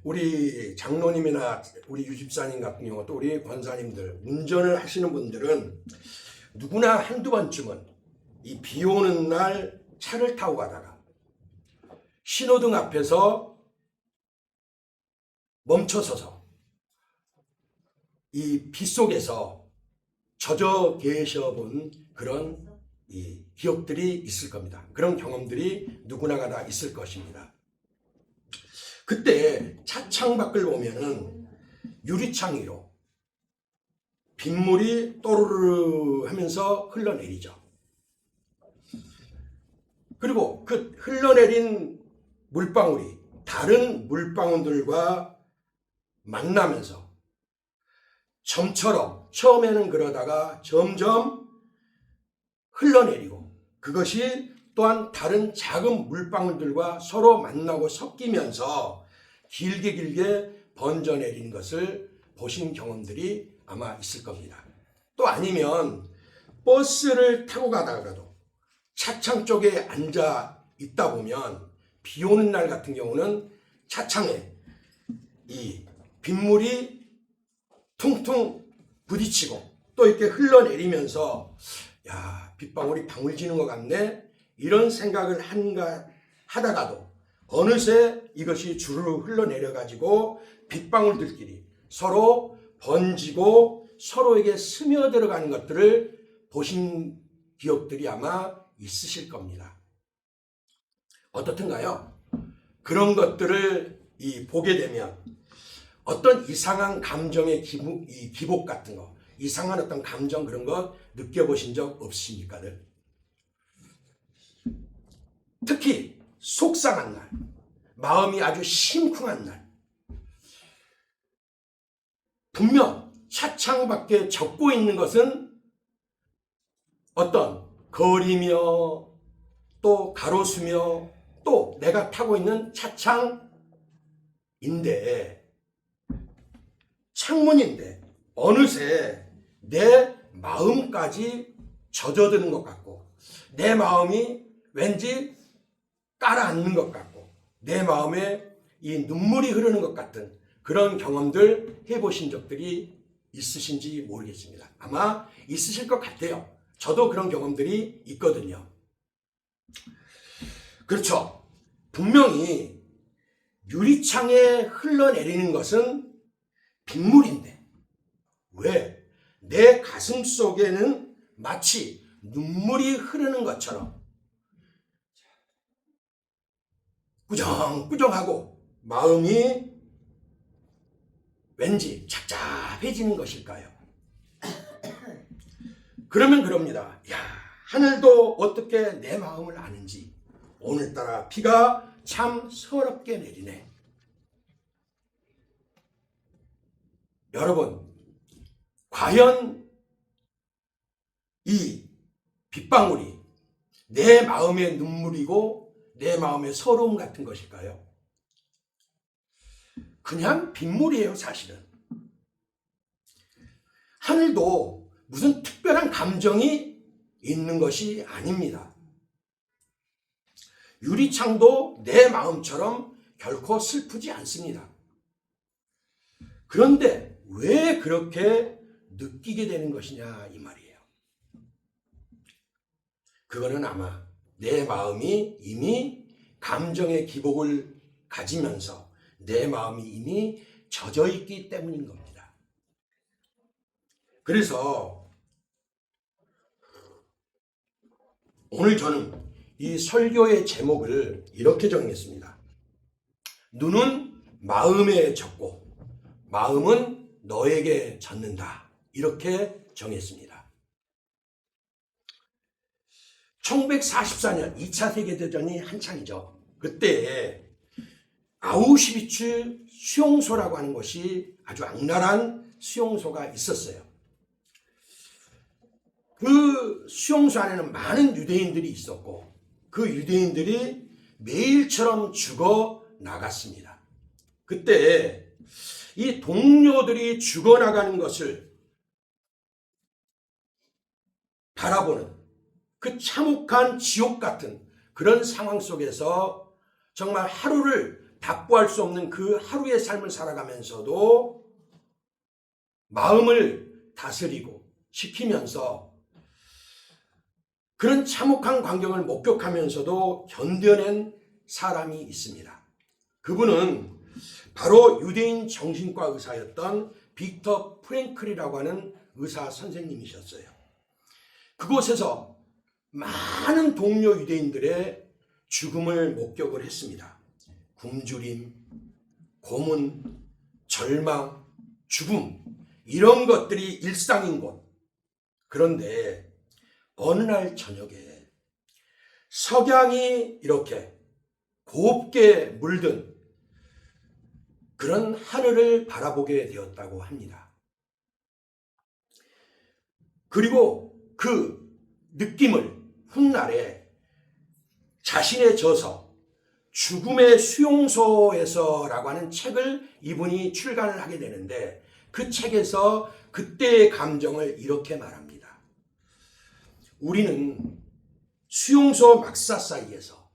우리 장로님이나 우리 유집사님 같은 경우 또 우리 권사님들 운전을 하시는 분들은 누구나 한두 번쯤은 이 비 오는 날 차를 타고 가다가 신호등 앞에서 멈춰서서 이 빗속에서 젖어 계셔 본 그런 이 기억들이 있을 겁니다. 그런 경험들이 누구나가 다 있을 것입니다. 그때 차창 밖을 보면은 유리창 위로 빗물이 또르르 하면서 흘러내리죠. 그리고 그 흘러내린 물방울이 다른 물방울들과 만나면서 점처럼 처음에는 그러다가 점점 흘러내리고 그것이 또한 다른 작은 물방울들과 서로 만나고 섞이면서 길게 번져내리는 것을 보신 경험들이 아마 있을 겁니다. 또 아니면 버스를 타고 가다가도 차창 쪽에 앉아 있다 보면 비 오는 날 같은 경우는 차창에 이 빗물이 퉁퉁 부딪히고 또 이렇게 흘러내리면서 야, 빗방울이 방울지는 것 같네 이런 생각을 하다가도 어느새 이것이 주르르 흘러내려 가지고 빗방울들끼리 서로 번지고 서로에게 스며들어가는 것들을 보신 기억들이 아마 있으실 겁니다. 어떻든가요? 그런 것들을 보게 되면 어떤 이상한 감정의 기복 같은 거, 이상한 어떤 감정 그런 거 느껴보신 적 없으십니까들? 특히 속상한 날, 마음이 아주 심쿵한 날, 분명 차창 밖에 적고 있는 것은 어떤 거리며 또 가로수며 또 내가 타고 있는 차창인데 창문인데 어느새 내 마음까지 젖어드는 것 같고 내 마음이 왠지 깔아앉는 것 같고 내 마음에 이 눈물이 흐르는 것 같은 그런 경험들 해보신 적들이 있으신지 모르겠습니다. 아마 있으실 것 같아요. 저도 그런 경험들이 있거든요. 그렇죠. 분명히 유리창에 흘러내리는 것은 빗물인데 왜 내 가슴 속에는 마치 눈물이 흐르는 것처럼 꾸정꾸정하고 마음이 왠지 착잡해지는 것일까요? 그러면 그럽니다. 야, 하늘도 어떻게 내 마음을 아는지 오늘따라 비가 참 서럽게 내리네. 여러분, 과연 이 빗방울이 내 마음의 눈물이고 내 마음의 서러움 같은 것일까요? 그냥 빗물이에요, 사실은. 하늘도 무슨 특별한 감정이 있는 것이 아닙니다. 유리창도 내 마음처럼 결코 슬프지 않습니다. 그런데 왜 그렇게 느끼게 되는 것이냐 이 말이에요. 그거는 아마 내 마음이 이미 감정의 기복을 가지면서 내 마음이 이미 젖어 있기 때문인 겁니다. 그래서 오늘 저는 이 설교의 제목을 이렇게 정했습니다. 눈은 마음에 젖고 마음은 너에게 젖는다. 이렇게 정했습니다. 1944년 2차 세계대전이 한창이죠. 그때 아우슈비츠 수용소라고 하는 곳이 아주 악랄한 수용소가 있었어요. 그 수용소 안에는 많은 유대인들이 있었고 그 유대인들이 매일처럼 죽어 나갔습니다. 그때 이 동료들이 죽어나가는 것을 바라보는 그 참혹한 지옥 같은 그런 상황 속에서 정말 하루를 답부할 수 없는 그 하루의 삶을 살아가면서도 마음을 다스리고 지키면서 그런 참혹한 광경을 목격하면서도 견뎌낸 사람이 있습니다. 그분은 바로 유대인 정신과 의사였던 빅터 프랭클이라고 하는 의사 선생님이셨어요. 그곳에서 많은 동료 유대인들의 죽음을 목격을 했습니다. 굶주림, 고문, 절망, 죽음, 이런 것들이 일상인 곳. 그런데 어느 날 저녁에 석양이 이렇게 곱게 물든 그런 하늘을 바라보게 되었다고 합니다. 그리고 그 느낌을 훗날에 자신의 저서 죽음의 수용소에서라고 하는 책을 이분이 출간을 하게 되는데 그 책에서 그때의 감정을 이렇게 말합니다. 우리는 수용소 막사 사이에서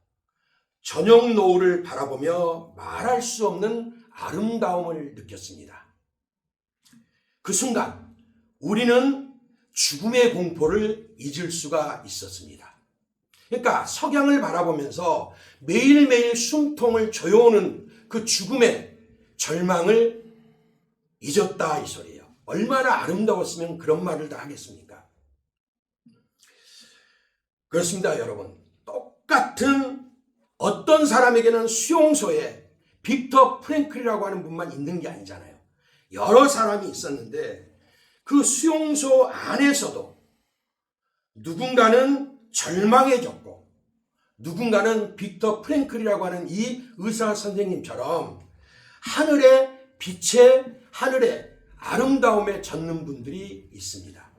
저녁 노을을 바라보며 말할 수 없는 아름다움을 느꼈습니다. 그 순간 우리는 죽음의 공포를 잊을 수가 있었습니다. 그러니까 석양을 바라보면서 매일매일 숨통을 조여오는 그 죽음의 절망을 잊었다 이 소리예요. 얼마나 아름다웠으면 그런 말을 다 하겠습니까? 그렇습니다, 여러분. 똑같은 어떤 사람에게는 수용소에 빅터 프랭클이라고 하는 분만 있는 게 아니잖아요. 여러 사람이 있었는데 그 수용소 안에서도 누군가는 절망해졌고 누군가는 빅터 프랭클이라고 하는 이 의사 선생님처럼 하늘의 빛에 하늘의 아름다움에 젖는 분들이 있습니다.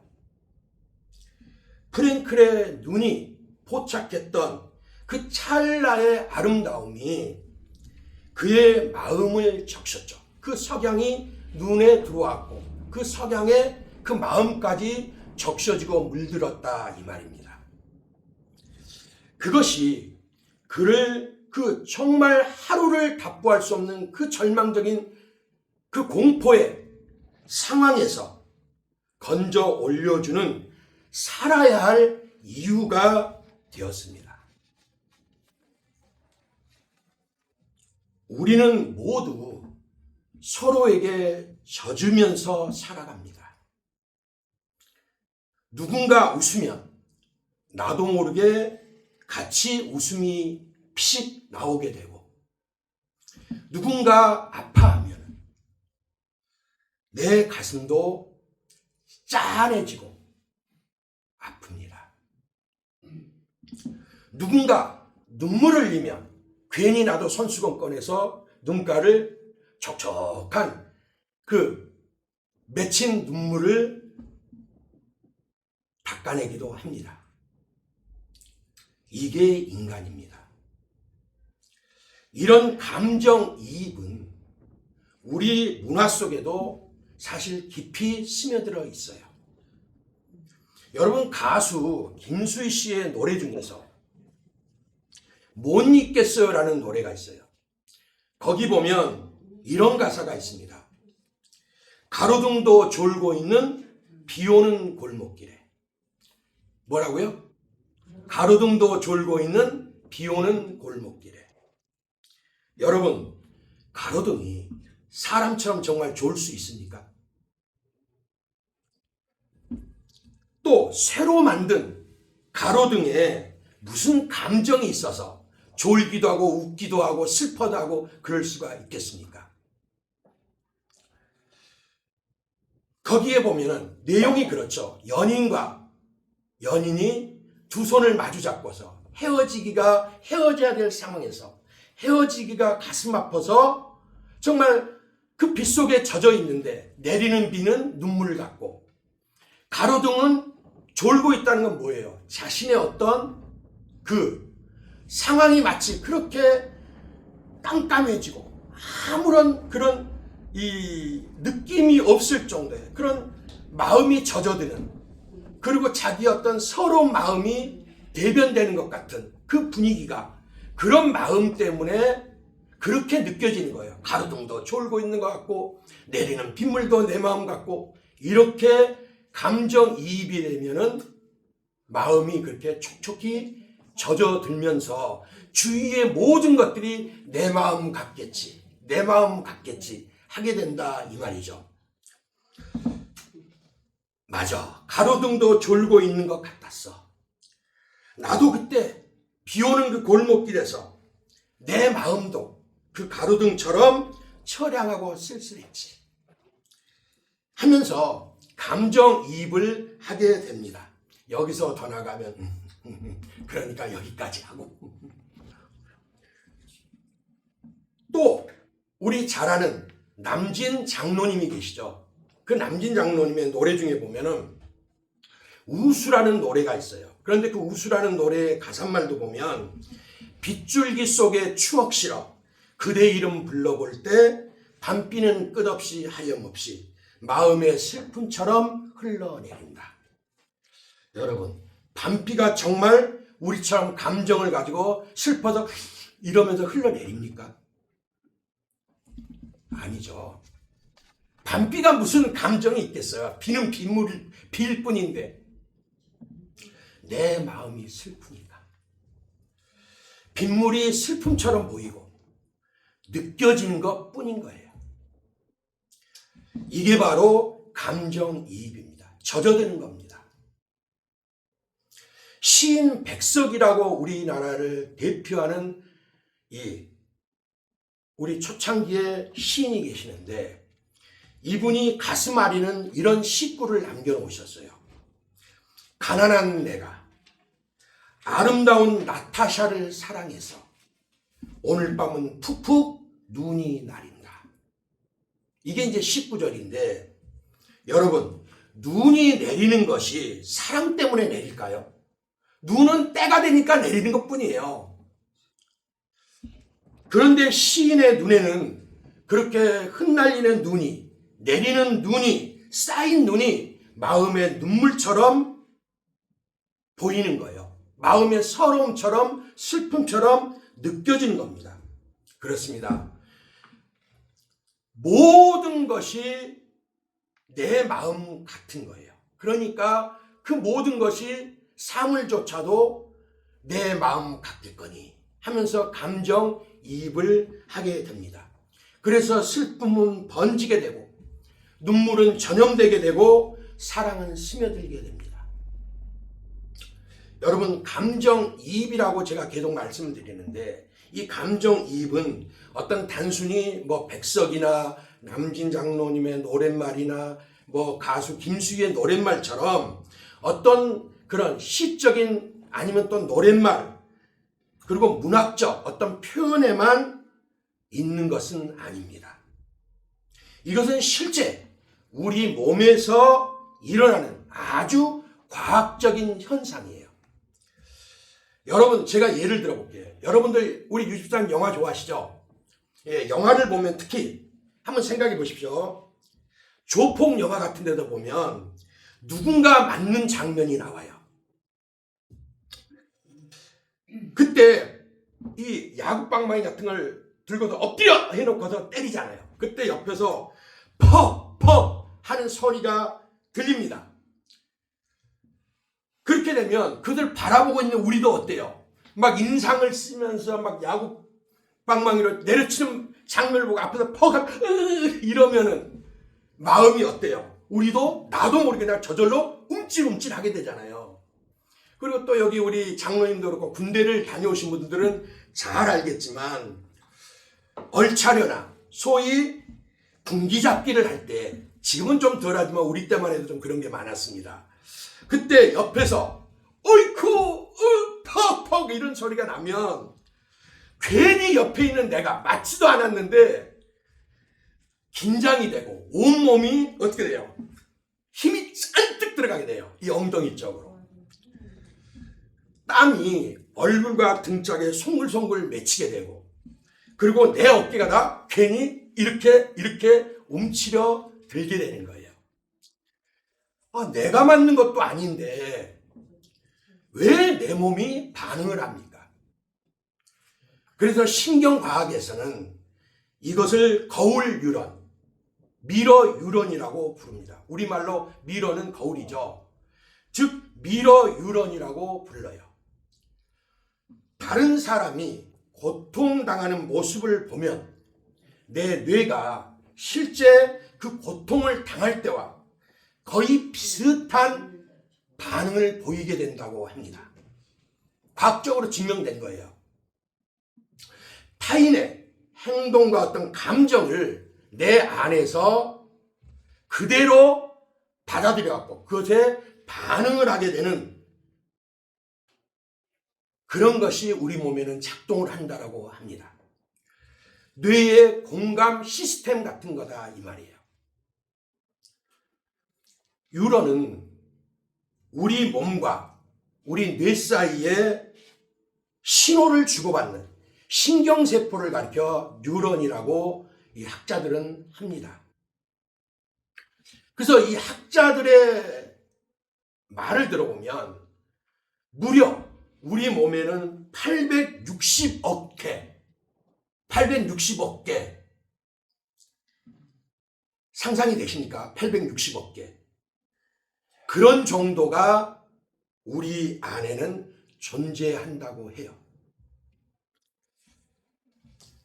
프랭클의 눈이 포착했던 그 찰나의 아름다움이 그의 마음을 적셨죠. 그 석양이 눈에 들어왔고 그 석양에 그 마음까지 적셔지고 물들었다 이 말입니다. 그것이 그를 그 정말 하루를 답부할 수 없는 그 절망적인 그 공포의 상황에서 건져 올려주는 살아야 할 이유가 되었습니다. 우리는 모두 서로에게 젖으면서 살아갑니다. 누군가 웃으면 나도 모르게 같이 웃음이 피식 나오게 되고 누군가 아파하면 내 가슴도 짠해지고 아픕니다. 누군가 눈물을 흘리면 괜히 나도 손수건 꺼내서 눈가를 촉촉한 그 맺힌 눈물을 닦아내기도 합니다. 이게 인간입니다. 이런 감정이입은 우리 문화 속에도 사실 깊이 스며들어 있어요. 여러분, 가수 김수희 씨의 노래 중에서 못 잊겠어요 라는 노래가 있어요. 거기 보면 이런 가사가 있습니다. 가로등도 졸고 있는 비오는 골목길에. 뭐라고요? 가로등도 졸고 있는 비오는 골목길에. 여러분, 가로등이 사람처럼 정말 졸 수 있습니까? 또 새로 만든 가로등에 무슨 감정이 있어서 졸기도 하고 웃기도 하고 슬퍼도 하고 그럴 수가 있겠습니까? 거기에 보면은 내용이 그렇죠. 연인이 두 손을 마주 잡고서 헤어져야 될 상황에서 헤어지기가 가슴 아파서 정말 그 빗속에 젖어 있는데 내리는 비는 눈물 같고 가로등은 졸고 있다는 건 뭐예요? 자신의 어떤 그 상황이 마치 그렇게 깜깜해지고 아무런 그런 이 느낌이 없을 정도의 그런 마음이 젖어드는, 그리고 자기 어떤 서러운 마음이 대변되는 것 같은 그 분위기가, 그런 마음 때문에 그렇게 느껴지는 거예요. 가로등도 졸고 있는 것 같고 내리는 빗물도 내 마음 같고 이렇게 감정이입이 되면은 마음이 그렇게 촉촉히 젖어들면서 주위의 모든 것들이 내 마음 같겠지, 내 마음 같겠지 하게 된다 이 말이죠. 맞아. 가로등도 졸고 있는 것 같았어. 나도 그때 비 오는 그 골목길에서 내 마음도 그 가로등처럼 처량하고 쓸쓸했지 하면서 감정이입을 하게 됩니다. 여기서 더 나가면 그러니까 여기까지 하고 또 우리 잘 아는 남진 장로님이 계시죠. 그 남진 장로님의 노래 중에 보면은 우수라는 노래가 있어요. 그런데 그 우수라는 노래의 가사말도 보면 빗줄기 속에 추억 실어 그대 이름 불러볼 때 밤비는 끝없이 하염없이 마음의 슬픔처럼 흘러내린다. 여러분, 밤비가 정말 우리처럼 감정을 가지고 슬퍼서 이러면서 흘러내립니까? 아니죠. 밤비가 무슨 감정이 있겠어요? 비는 비일 뿐인데 내 마음이 슬프니까 빗물이 슬픔처럼 보이고 느껴지는 것 뿐인 거예요. 이게 바로 감정이입입니다. 젖어드는 겁니다. 시인 백석이라고 우리나라를 대표하는 우리 초창기에 시인이 계시는데 이분이 가슴 아리는 이런 시구를 남겨놓으셨어요. 가난한 내가 아름다운 나타샤를 사랑해서 오늘 밤은 푹푹 눈이 내린다. 이게 이제 19절인데 여러분, 눈이 내리는 것이 사랑 때문에 내릴까요? 눈은 때가 되니까 내리는 것뿐이에요. 그런데 시인의 눈에는 그렇게 흩날리는 눈이, 내리는 눈이, 쌓인 눈이 마음의 눈물처럼 보이는 거예요. 마음의 서러움처럼 슬픔처럼 느껴지는 겁니다. 그렇습니다. 모든 것이 내 마음 같은 거예요. 그러니까 그 모든 것이 사물조차도 내 마음 같겠거니 하면서 감정이입을 하게 됩니다. 그래서 슬픔은 번지게 되고 눈물은 전염되게 되고 사랑은 스며들게 됩니다. 여러분, 감정이입이라고 제가 계속 말씀을 드리는데 이 감정이입은 어떤 단순히 뭐 백석이나 남진 장로님의 노랫말이나 뭐 가수 김수희의 노랫말처럼 어떤 그런 시적인 아니면 또 노랫말 그리고 문학적 어떤 표현에만 있는 것은 아닙니다. 이것은 실제 우리 몸에서 일어나는 아주 과학적인 현상이에요. 여러분, 제가 예를 들어볼게요. 여러분들 우리 63 영화 좋아하시죠? 예, 영화를 보면 특히 한번 생각해 보십시오. 조폭 영화 같은 데도 보면 누군가 맞는 장면이 나와요. 그때 이 야구방망이 같은 걸 들고서 엎드려 해놓고서 때리잖아요. 그때 옆에서 퍽퍽 하는 소리가 들립니다. 그렇게 되면 그들 바라보고 있는 우리도 어때요? 막 인상을 쓰면서 막 야구방망이로 내려치는 장면을 보고 앞에서 퍽 이러면은 마음이 어때요? 우리도 나도 모르게 그냥 저절로 움찔움찔 하게 되잖아요. 그리고 또 여기 우리 장로님도 그렇고 군대를 다녀오신 분들은 잘 알겠지만 얼차려나 소위 군기잡기를 할 때 지금은 좀 덜하지만 우리 때만 해도 좀 그런 게 많았습니다. 그때 옆에서 어이쿠 퍽퍽 이런 소리가 나면 괜히 옆에 있는 내가 맞지도 않았는데 긴장이 되고 온몸이 어떻게 돼요? 힘이 잔뜩 들어가게 돼요. 이 엉덩이 쪽으로. 땀이 얼굴과 등짝에 송글송글 맺히게 되고 그리고 내 어깨가 다 괜히 이렇게 움츠려 들게 되는 거예요. 내가 맞는 것도 아닌데 왜 내 몸이 반응을 합니까? 그래서 신경과학에서는 이것을 거울 유런, 미러 유런이라고 부릅니다. 우리말로 미러는 거울이죠. 즉 미러 유런이라고 불러요. 다른 사람이 고통당하는 모습을 보면 내 뇌가 실제 그 고통을 당할 때와 거의 비슷한 반응을 보이게 된다고 합니다. 과학적으로 증명된 거예요. 타인의 행동과 어떤 감정을 내 안에서 그대로 받아들여갖고 그것에 반응을 하게 되는 그런 것이 우리 몸에는 작동을 한다고 합니다. 뇌의 공감 시스템 같은 거다 이 말이에요. 유런은 우리 몸과 우리 뇌 사이에 신호를 주고받는 신경세포를 가리켜 뉴런이라고 이 학자들은 합니다. 그래서 이 학자들의 말을 들어보면 무려 우리 몸에는 860억 개 상상이 되십니까? 860억 개 그런 정도가 우리 안에는 존재한다고 해요.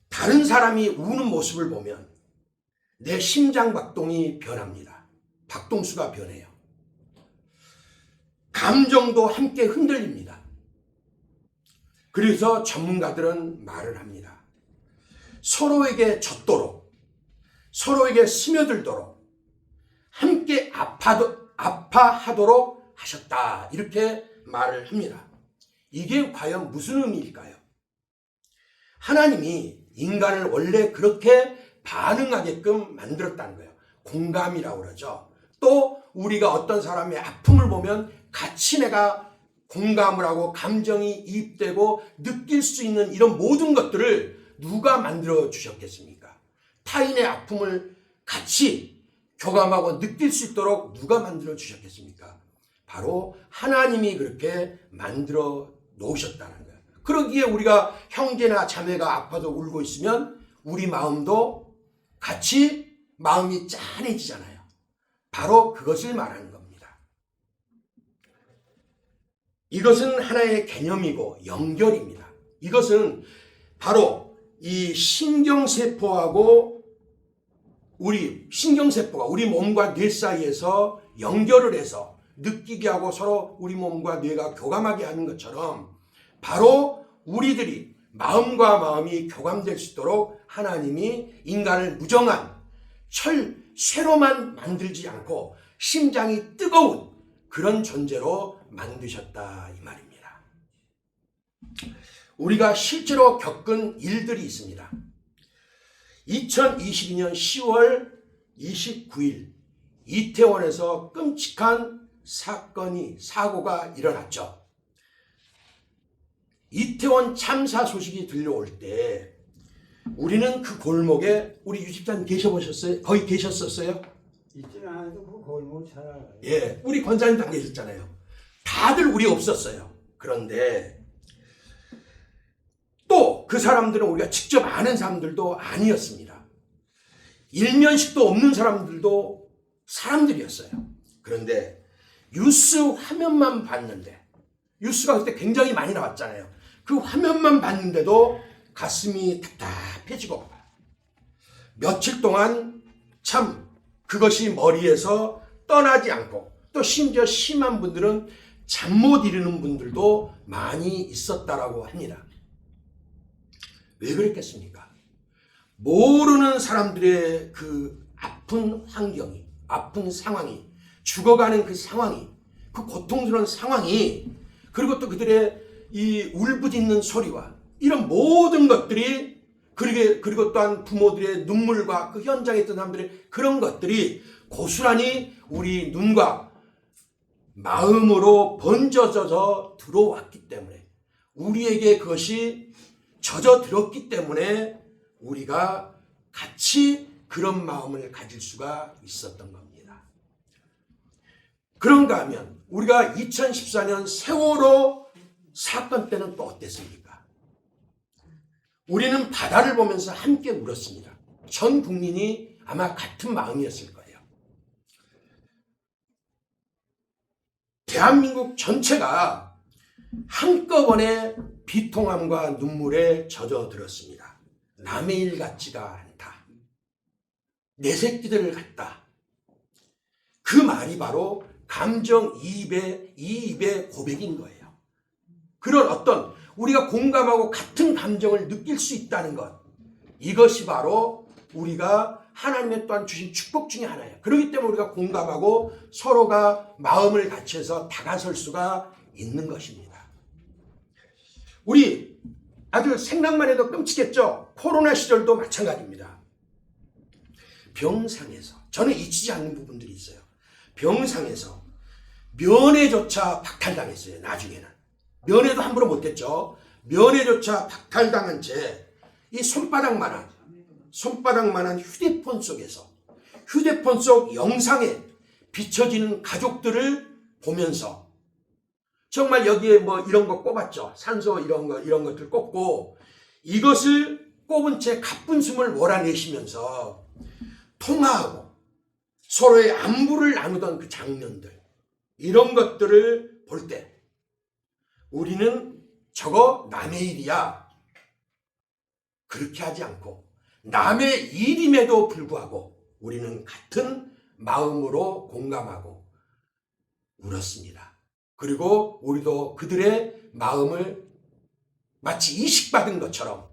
다른 사람이 우는 모습을 보면 내 심장 박동이 변합니다. 박동수가 변해요. 감정도 함께 흔들립니다. 그래서 전문가들은 말을 합니다. 서로에게 젖도록, 서로에게 스며들도록, 함께 아파하도록 하셨다. 이렇게 말을 합니다. 이게 과연 무슨 의미일까요? 하나님이 인간을 원래 그렇게 반응하게끔 만들었다는 거예요. 공감이라고 그러죠. 또 우리가 어떤 사람의 아픔을 보면 같이 내가 공감을 하고 감정이 이입되고 느낄 수 있는 이런 모든 것들을 누가 만들어 주셨겠습니까? 타인의 아픔을 같이 교감하고 느낄 수 있도록 누가 만들어 주셨겠습니까? 바로 하나님이 그렇게 만들어 놓으셨다는 거예요. 그러기에 우리가 형제나 자매가 아파도 울고 있으면 우리 마음도 같이 마음이 짠해지잖아요. 바로 그것을 말하는 겁니다. 이것은 하나의 개념이고 연결입니다. 이것은 바로 이 신경세포하고 신경세포가 우리 몸과 뇌 사이에서 연결을 해서 느끼게 하고 서로 우리 몸과 뇌가 교감하게 하는 것처럼 바로 우리들이 마음과 마음이 교감될 수 있도록 하나님이 인간을 무정한 쇠로만 만들지 않고 심장이 뜨거운 그런 존재로 만드셨다 이 말입니다. 우리가 실제로 겪은 일들이 있습니다. 2022년 10월 29일 이태원에서 끔찍한 사고가 일어났죠. 이태원 참사 소식이 들려올 때 우리는 그 골목에 우리 유 집사님 계셔보셨어요? 거기 계셨었어요? 있지는 않아도 그 골목 잘 알아요. 예, 우리 권사님 다 계셨잖아요. 다들 우리 없었어요. 그런데 또 그 사람들은 우리가 직접 아는 사람들도 아니었습니다. 일면식도 없는 사람들도 사람들이었어요. 그런데 뉴스 화면만 봤는데 뉴스가 그때 굉장히 많이 나왔잖아요. 그 화면만 봤는데도 가슴이 답답해지고 며칠 동안 참 그것이 머리에서 떠나지 않고 또 심지어 심한 분들은 잠 못 이루는 분들도 많이 있었다라고 합니다. 왜 그랬겠습니까? 모르는 사람들의 그 아픈 환경이, 아픈 상황이, 죽어가는 그 상황이, 그 고통스러운 상황이, 그리고 또 그들의 이 울부짖는 소리와 이런 모든 것들이, 그리고 또한 부모들의 눈물과 그 현장에 있던 사람들의 그런 것들이 고스란히 우리 눈과 마음으로 번져져서 들어왔기 때문에, 우리에게 그것이 젖어들었기 때문에 우리가 같이 그런 마음을 가질 수가 있었던 겁니다. 그런가 하면 우리가 2014년 세월호 사건 때는 또 어땠습니까? 우리는 바다를 보면서 함께 울었습니다. 전 국민이 아마 같은 마음이었을 거예요. 대한민국 전체가 한꺼번에 비통함과 눈물에 젖어들었습니다. 남의 일 같지가 않다. 내 새끼들 같다. 그 말이 바로 감정이입의 고백인 거예요. 그런 어떤 우리가 공감하고 같은 감정을 느낄 수 있다는 것, 이것이 바로 우리가 하나님의 또한 주신 축복 중에 하나예요. 그렇기 때문에 우리가 공감하고 서로가 마음을 같이해서 다가설 수가 있는 것입니다. 우리 아주 생각만 해도 끔찍했죠. 코로나 시절도 마찬가지입니다. 병상에서, 저는 잊히지 않는 부분들이 있어요. 병상에서 면회조차 박탈당했어요. 나중에는 면회도 함부로 못했죠. 면회조차 박탈당한 채 이 손바닥만한 휴대폰 속에서, 휴대폰 속 영상에 비춰지는 가족들을 보면서, 정말 여기에 뭐 이런 거 꼽았죠. 산소 이런 것들 꼽고, 이것을 꼽은 채 가쁜 숨을 몰아내시면서 통화하고 서로의 안부를 나누던 그 장면들, 이런 것들을 볼 때 우리는 저거 남의 일이야, 그렇게 하지 않고 남의 일임에도 불구하고 우리는 같은 마음으로 공감하고 울었습니다. 그리고 우리도 그들의 마음을 마치 이식받은 것처럼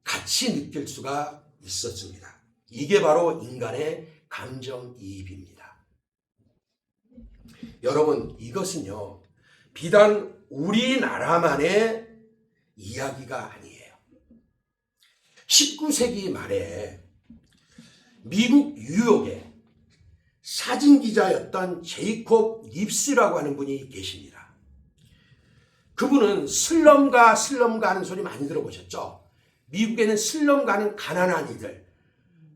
같이 느낄 수가 있었습니다. 이게 바로 인간의 감정이입입니다. 여러분, 이것은요, 비단 우리나라만의 이야기가 아니에요. 19세기 말에 미국 뉴욕에 사진기자였던 제이콥 립스라고 하는 분이 계십니다. 그분은 슬럼가 하는 소리 많이 들어보셨죠? 미국에는 슬럼가는 가난한 이들,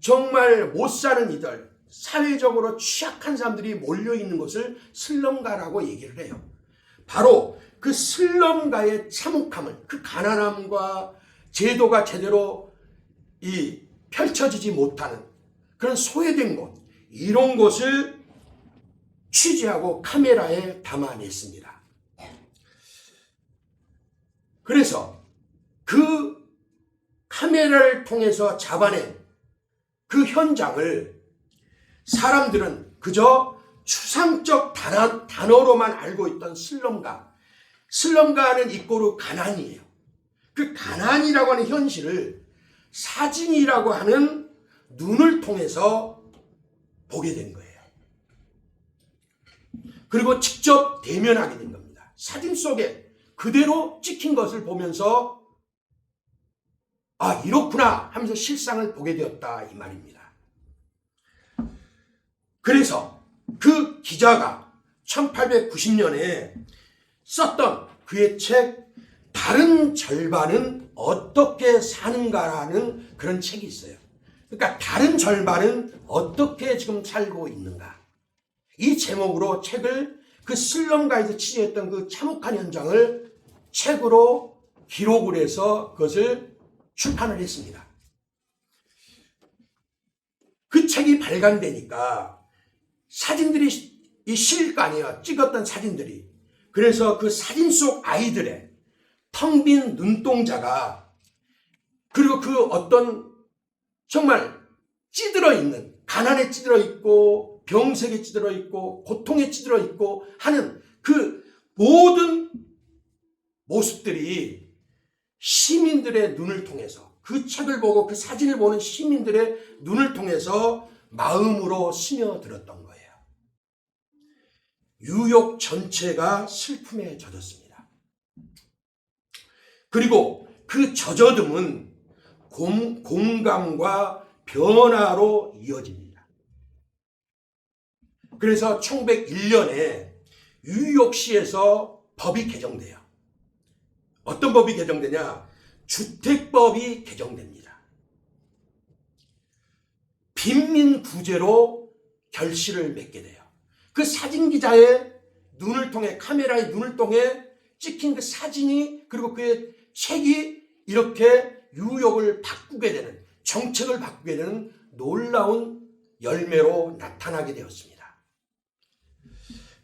정말 못 사는 이들, 사회적으로 취약한 사람들이 몰려있는 것을 슬럼가라고 얘기를 해요. 바로 그 슬럼가의 참혹함을, 그 가난함과 제도가 제대로 펼쳐지지 못하는 그런 소외된 곳, 이런 곳을 취재하고 카메라에 담아냈습니다. 그래서 그 카메라를 통해서 잡아낸 그 현장을 사람들은 그저 추상적 단어로만 알고 있던 슬럼가는 이꼬르 가난이에요. 그 가난이라고 하는 현실을 사진이라고 하는 눈을 통해서 보게 된 거예요. 그리고 직접 대면하게 된 겁니다. 사진 속에 그대로 찍힌 것을 보면서 아, 이렇구나 하면서 실상을 보게 되었다, 이 말입니다. 그래서 그 기자가 1890년에 썼던 그의 책 다른 절반은 어떻게 사는가라는 그런 책이 있어요. 그러니까 다른 절반은 어떻게 지금 살고 있는가. 이 제목으로 책을, 그 슬럼가에서 취재했던 그 참혹한 현장을 책으로 기록을 해서 그것을 출판을 했습니다. 그 책이 발간되니까 사진들이 실릴 거 아니에요. 찍었던 사진들이. 그래서 그 사진 속 아이들의 텅 빈 눈동자가, 그리고 그 어떤 정말 찌들어 있는, 가난에 찌들어 있고 병색에 찌들어 있고 고통에 찌들어 있고 하는 그 모든 모습들이 시민들의 눈을 통해서, 그 책을 보고 그 사진을 보는 시민들의 눈을 통해서 마음으로 스며들었던 거예요. 뉴욕 전체가 슬픔에 젖었습니다. 그리고 그 젖어듦은 공감과 변화로 이어집니다. 그래서 1901년에 뉴욕시에서 법이 개정돼요. 어떤 법이 개정되냐? 주택법이 개정됩니다. 빈민구제로 결실을 맺게 돼요. 그 사진기자의 눈을 통해, 카메라의 눈을 통해 찍힌 그 사진이, 그리고 그의 책이 이렇게 유혹을 바꾸게 되는, 정책을 바꾸게 되는 놀라운 열매로 나타나게 되었습니다.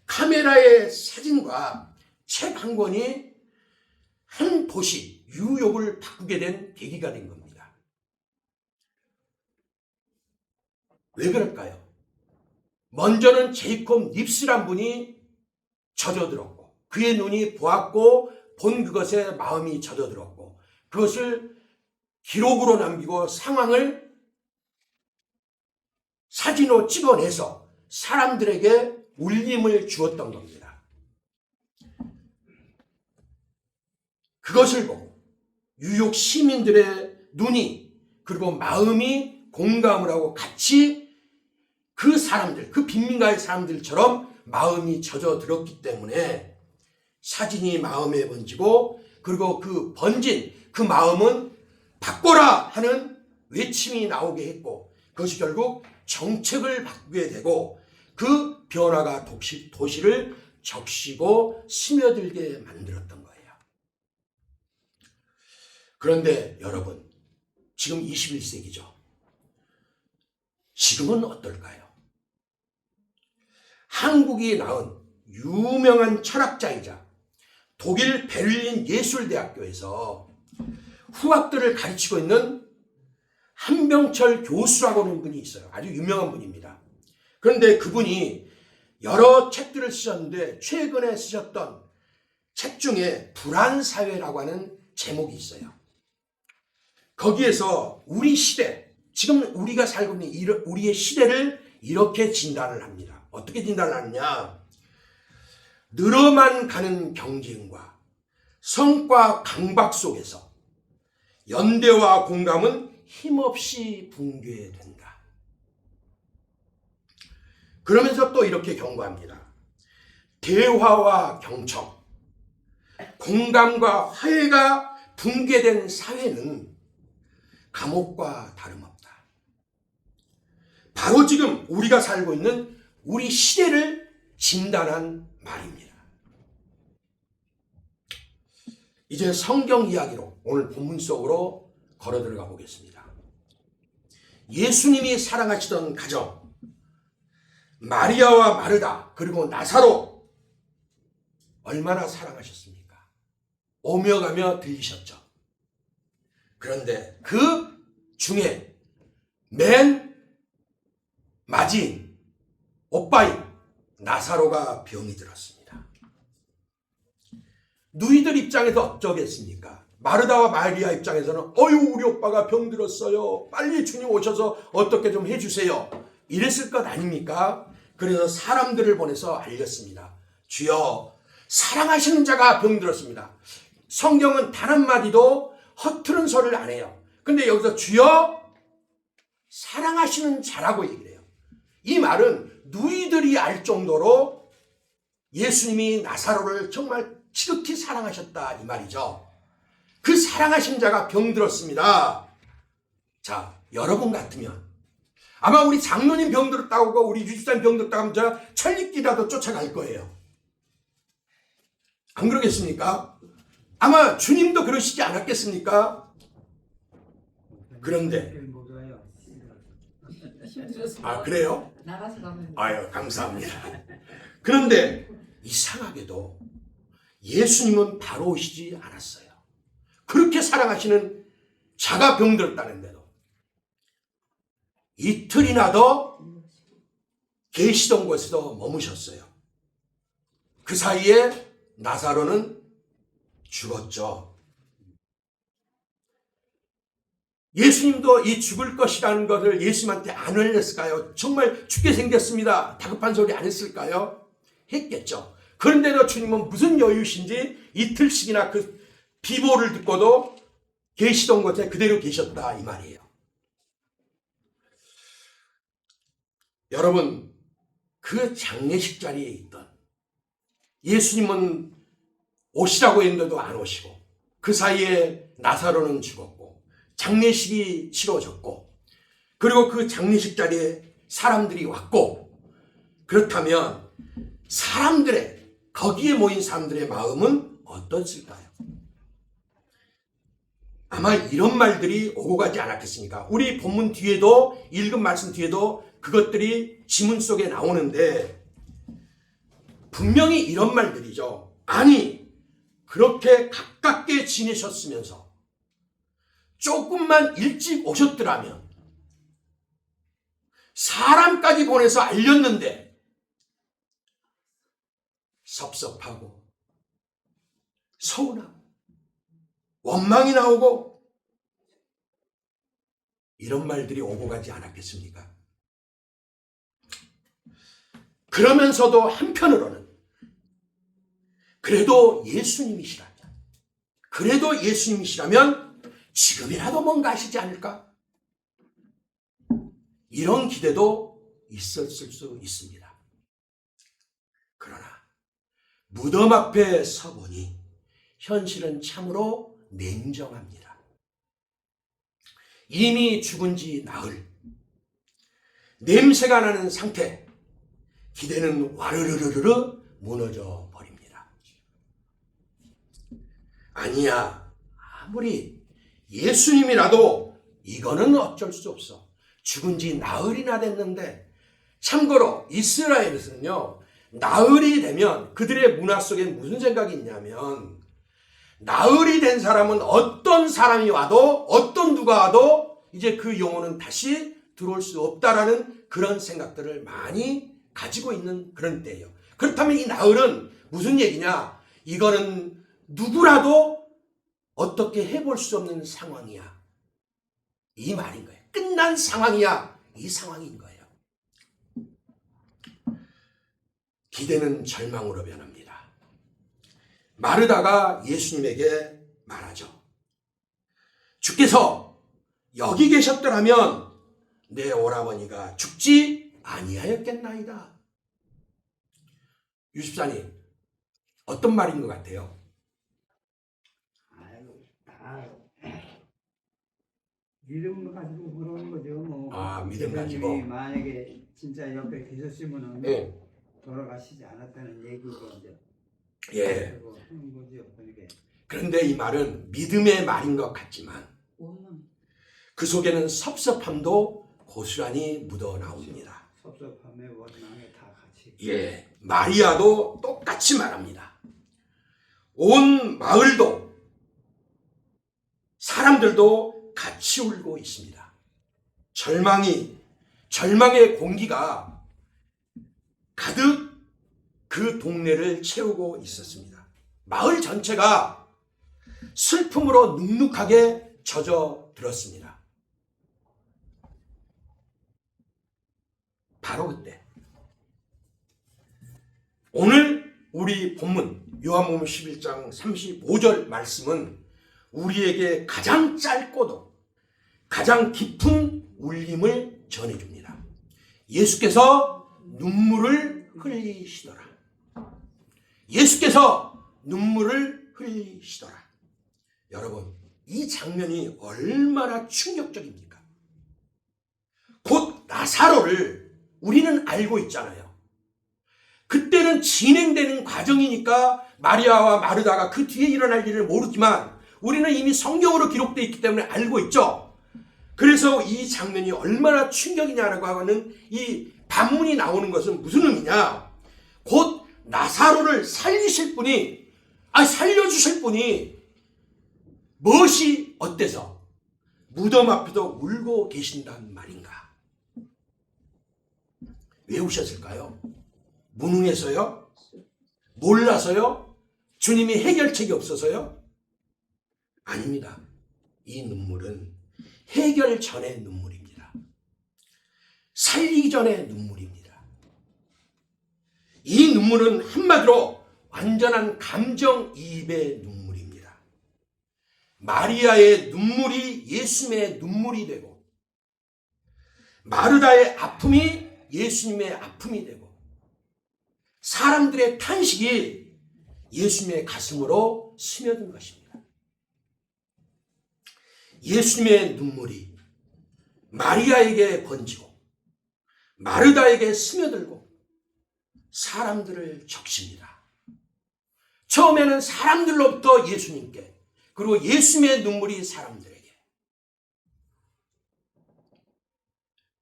카메라의 사진과 책 한 권이 한 도시 뉴욕을 바꾸게 된 계기가 된 겁니다. 왜 그럴까요? 먼저는 제이콥 닙스란 분이 젖어들었고, 그의 눈이 보았고 본 그것에 마음이 젖어들었고, 그것을 기록으로 남기고 상황을 사진으로 찍어내서 사람들에게 울림을 주었던 겁니다. 그것을 보고 뉴욕 시민들의 눈이, 그리고 마음이 공감을 하고 같이 그 사람들, 그 빈민가의 사람들처럼 마음이 젖어들었기 때문에 사진이 마음에 번지고, 그리고 그 번진 그 마음은 바꿔라 하는 외침이 나오게 했고, 그것이 결국 정책을 바꾸게 되고 그 변화가 도시를 적시고 스며들게 만들었던 거예요. 그런데 여러분, 지금 21세기죠. 지금은 어떨까요? 한국이 낳은 유명한 철학자이자 독일 베를린 예술대학교에서 후학들을 가르치고 있는 한병철 교수라고 하는 분이 있어요. 아주 유명한 분입니다. 그런데 그분이 여러 책들을 쓰셨는데 최근에 쓰셨던 책 중에 불안사회라고 하는 제목이 있어요. 거기에서 우리 시대, 지금 우리가 살고 있는 우리의 시대를 이렇게 진단을 합니다. 어떻게 진단을 하느냐? 늘어만 가는 경쟁과 성과 강박 속에서 연대와 공감은 힘없이 붕괴된다. 그러면서 또 이렇게 경고합니다. 대화와 경청, 공감과 화해가 붕괴된 사회는 감옥과 다름없다. 바로 지금 우리가 살고 있는 우리 시대를 진단한 말입니다. 이제 성경 이야기로 오늘 본문 속으로 걸어 들어가 보겠습니다. 예수님이 사랑하시던 가정, 마리아와 마르다, 그리고 나사로, 얼마나 사랑하셨습니까? 오며 가며 들리셨죠. 그런데 그 중에 맨 마지인 오빠인 나사로가 병이 들었습니다. 누이들 입장에서 어쩌겠습니까? 마르다와 마리아 입장에서는 어유 우리 오빠가 병들었어요. 빨리 주님 오셔서 어떻게 좀 해주세요. 이랬을 것 아닙니까? 그래서 사람들을 보내서 알렸습니다. 주여, 사랑하시는 자가 병들었습니다. 성경은 단 한마디도 허투른 소리를 안 해요. 근데 여기서 주여, 사랑하시는 자라고 얘기를 해요. 이 말은 누이들이 알 정도로 예수님이 나사로를 정말 지극히 사랑하셨다 이 말이죠. 그 사랑하신 자가 병들었습니다. 자, 여러분 같으면 아마 우리 장로님 병들었다고 하고 우리 유집사님 병들었다고 하면 제가 천리길이라도 쫓아갈 거예요. 안 그러겠습니까? 아마 주님도 그러시지 않았겠습니까? 그런데 그래요? 나가서 가면 아유, 감사합니다. 그런데 이상하게도 예수님은 바로 오시지 않았어요. 그렇게 사랑하시는 자가 병들었다는데도 이틀이나 더 계시던 곳에서 머무셨어요. 그 사이에 나사로는 죽었죠. 예수님도 이 죽을 것이라는 것을 예수님한테 안 알렸을까요? 정말 죽게 생겼습니다. 다급한 소리 안 했을까요? 했겠죠. 그런데도 주님은 무슨 여유신지 이틀씩이나 그 비보를 듣고도 계시던 곳에 그대로 계셨다 이 말이에요. 여러분, 그 장례식 자리에 있던 예수님은 오시라고 했는데도 안 오시고, 그 사이에 나사로는 죽었고 장례식이 치러졌고, 그리고 그 장례식 자리에 사람들이 왔고, 그렇다면 거기에 모인 사람들의 마음은 어떻을까요? 아마 이런 말들이 오고 가지 않았겠습니까? 우리 본문 뒤에도, 읽은 말씀 뒤에도 그것들이 지문 속에 나오는데 분명히 이런 말들이죠. 아니, 그렇게 가깝게 지내셨으면서 조금만 일찍 오셨더라면, 사람까지 보내서 알렸는데 섭섭하고 서운하고 원망이 나오고 이런 말들이 오고 가지 않았겠습니까? 그러면서도 한편으로는 그래도 예수님이시라면 지금이라도 뭔가 하시지 않을까? 이런 기대도 있었을 수 있습니다. 그러나 무덤 앞에 서보니 현실은 참으로 냉정합니다. 이미 죽은 지 나흘, 냄새가 나는 상태, 기대는 와르르르르 무너져 버립니다. 아니야, 아무리 예수님이라도 이거는 어쩔 수 없어. 죽은 지 나흘이나 됐는데, 참고로 이스라엘에서는요, 나흘이 되면 그들의 문화 속에 무슨 생각이 있냐면, 나흘이 된 사람은 어떤 사람이 와도, 어떤 누가 와도 이제 그 영혼은 다시 들어올 수 없다라는 그런 생각들을 많이 가지고 있는 그런 때예요. 그렇다면 이 나흘은 무슨 얘기냐? 이거는 누구라도 어떻게 해볼 수 없는 상황이야, 이 말인 거예요. 끝난 상황이야, 이 상황인 거예요. 기대는 절망으로 변합니다. 마르다가 예수님에게 말하죠. 주께서 여기 계셨더라면 내 오라버니가 죽지 아니하였겠나이다. 유십사님, 어떤 말인 것 같아요? 믿음을 가지고 그러는 거죠. 뭐. 아, 믿음 가지고. 대표님이 만약에 진짜 옆에 계셨으면은 예. 돌아가시지 않았다는 얘기죠. 예. 그리고 하는 거죠. 그러니까 그런데 이 말은 믿음의 말인 것 같지만 그 속에는 섭섭함도 고스란히 묻어 나옵니다. 섭섭함에 원망에 다 같이. 예. 마리아도 똑같이 말합니다. 온 마을도, 사람들도 같이 울고 있습니다. 절망의 공기가 가득 그 동네를 채우고 있었습니다. 마을 전체가 슬픔으로 눅눅하게 젖어 들었습니다. 바로 그때 오늘 우리 본문 요한복음 11장 35절 말씀은 우리에게 가장 짧고도 가장 깊은 울림을 전해줍니다. 예수께서 눈물을 흘리시더라. 예수께서 눈물을 흘리시더라. 여러분, 이 장면이 얼마나 충격적입니까? 곧 나사로를 우리는 알고 있잖아요. 그때는 진행되는 과정이니까 마리아와 마르다가 그 뒤에 일어날 일을 모르지만 우리는 이미 성경으로 기록되어 있기 때문에 알고 있죠. 그래서 이 장면이 얼마나 충격이냐라고 하는 이 반문이 나오는 것은 무슨 의미냐? 곧 나사로를 살려주실 분이 무엇이 어때서 무덤 앞에도 울고 계신단 말인가? 왜 우셨을까요? 무능해서요? 몰라서요? 주님이 해결책이 없어서요? 아닙니다. 이 눈물은 해결 전의 눈물입니다. 살리기 전의 눈물입니다. 이 눈물은 한마디로 완전한 감정이입의 눈물입니다. 마리아의 눈물이 예수님의 눈물이 되고 마르다의 아픔이 예수님의 아픔이 되고 사람들의 탄식이 예수님의 가슴으로 스며든 것입니다. 예수님의 눈물이 마리아에게 번지고 마르다에게 스며들고 사람들을 적십니다. 처음에는 사람들로부터 예수님께, 그리고 예수님의 눈물이 사람들에게.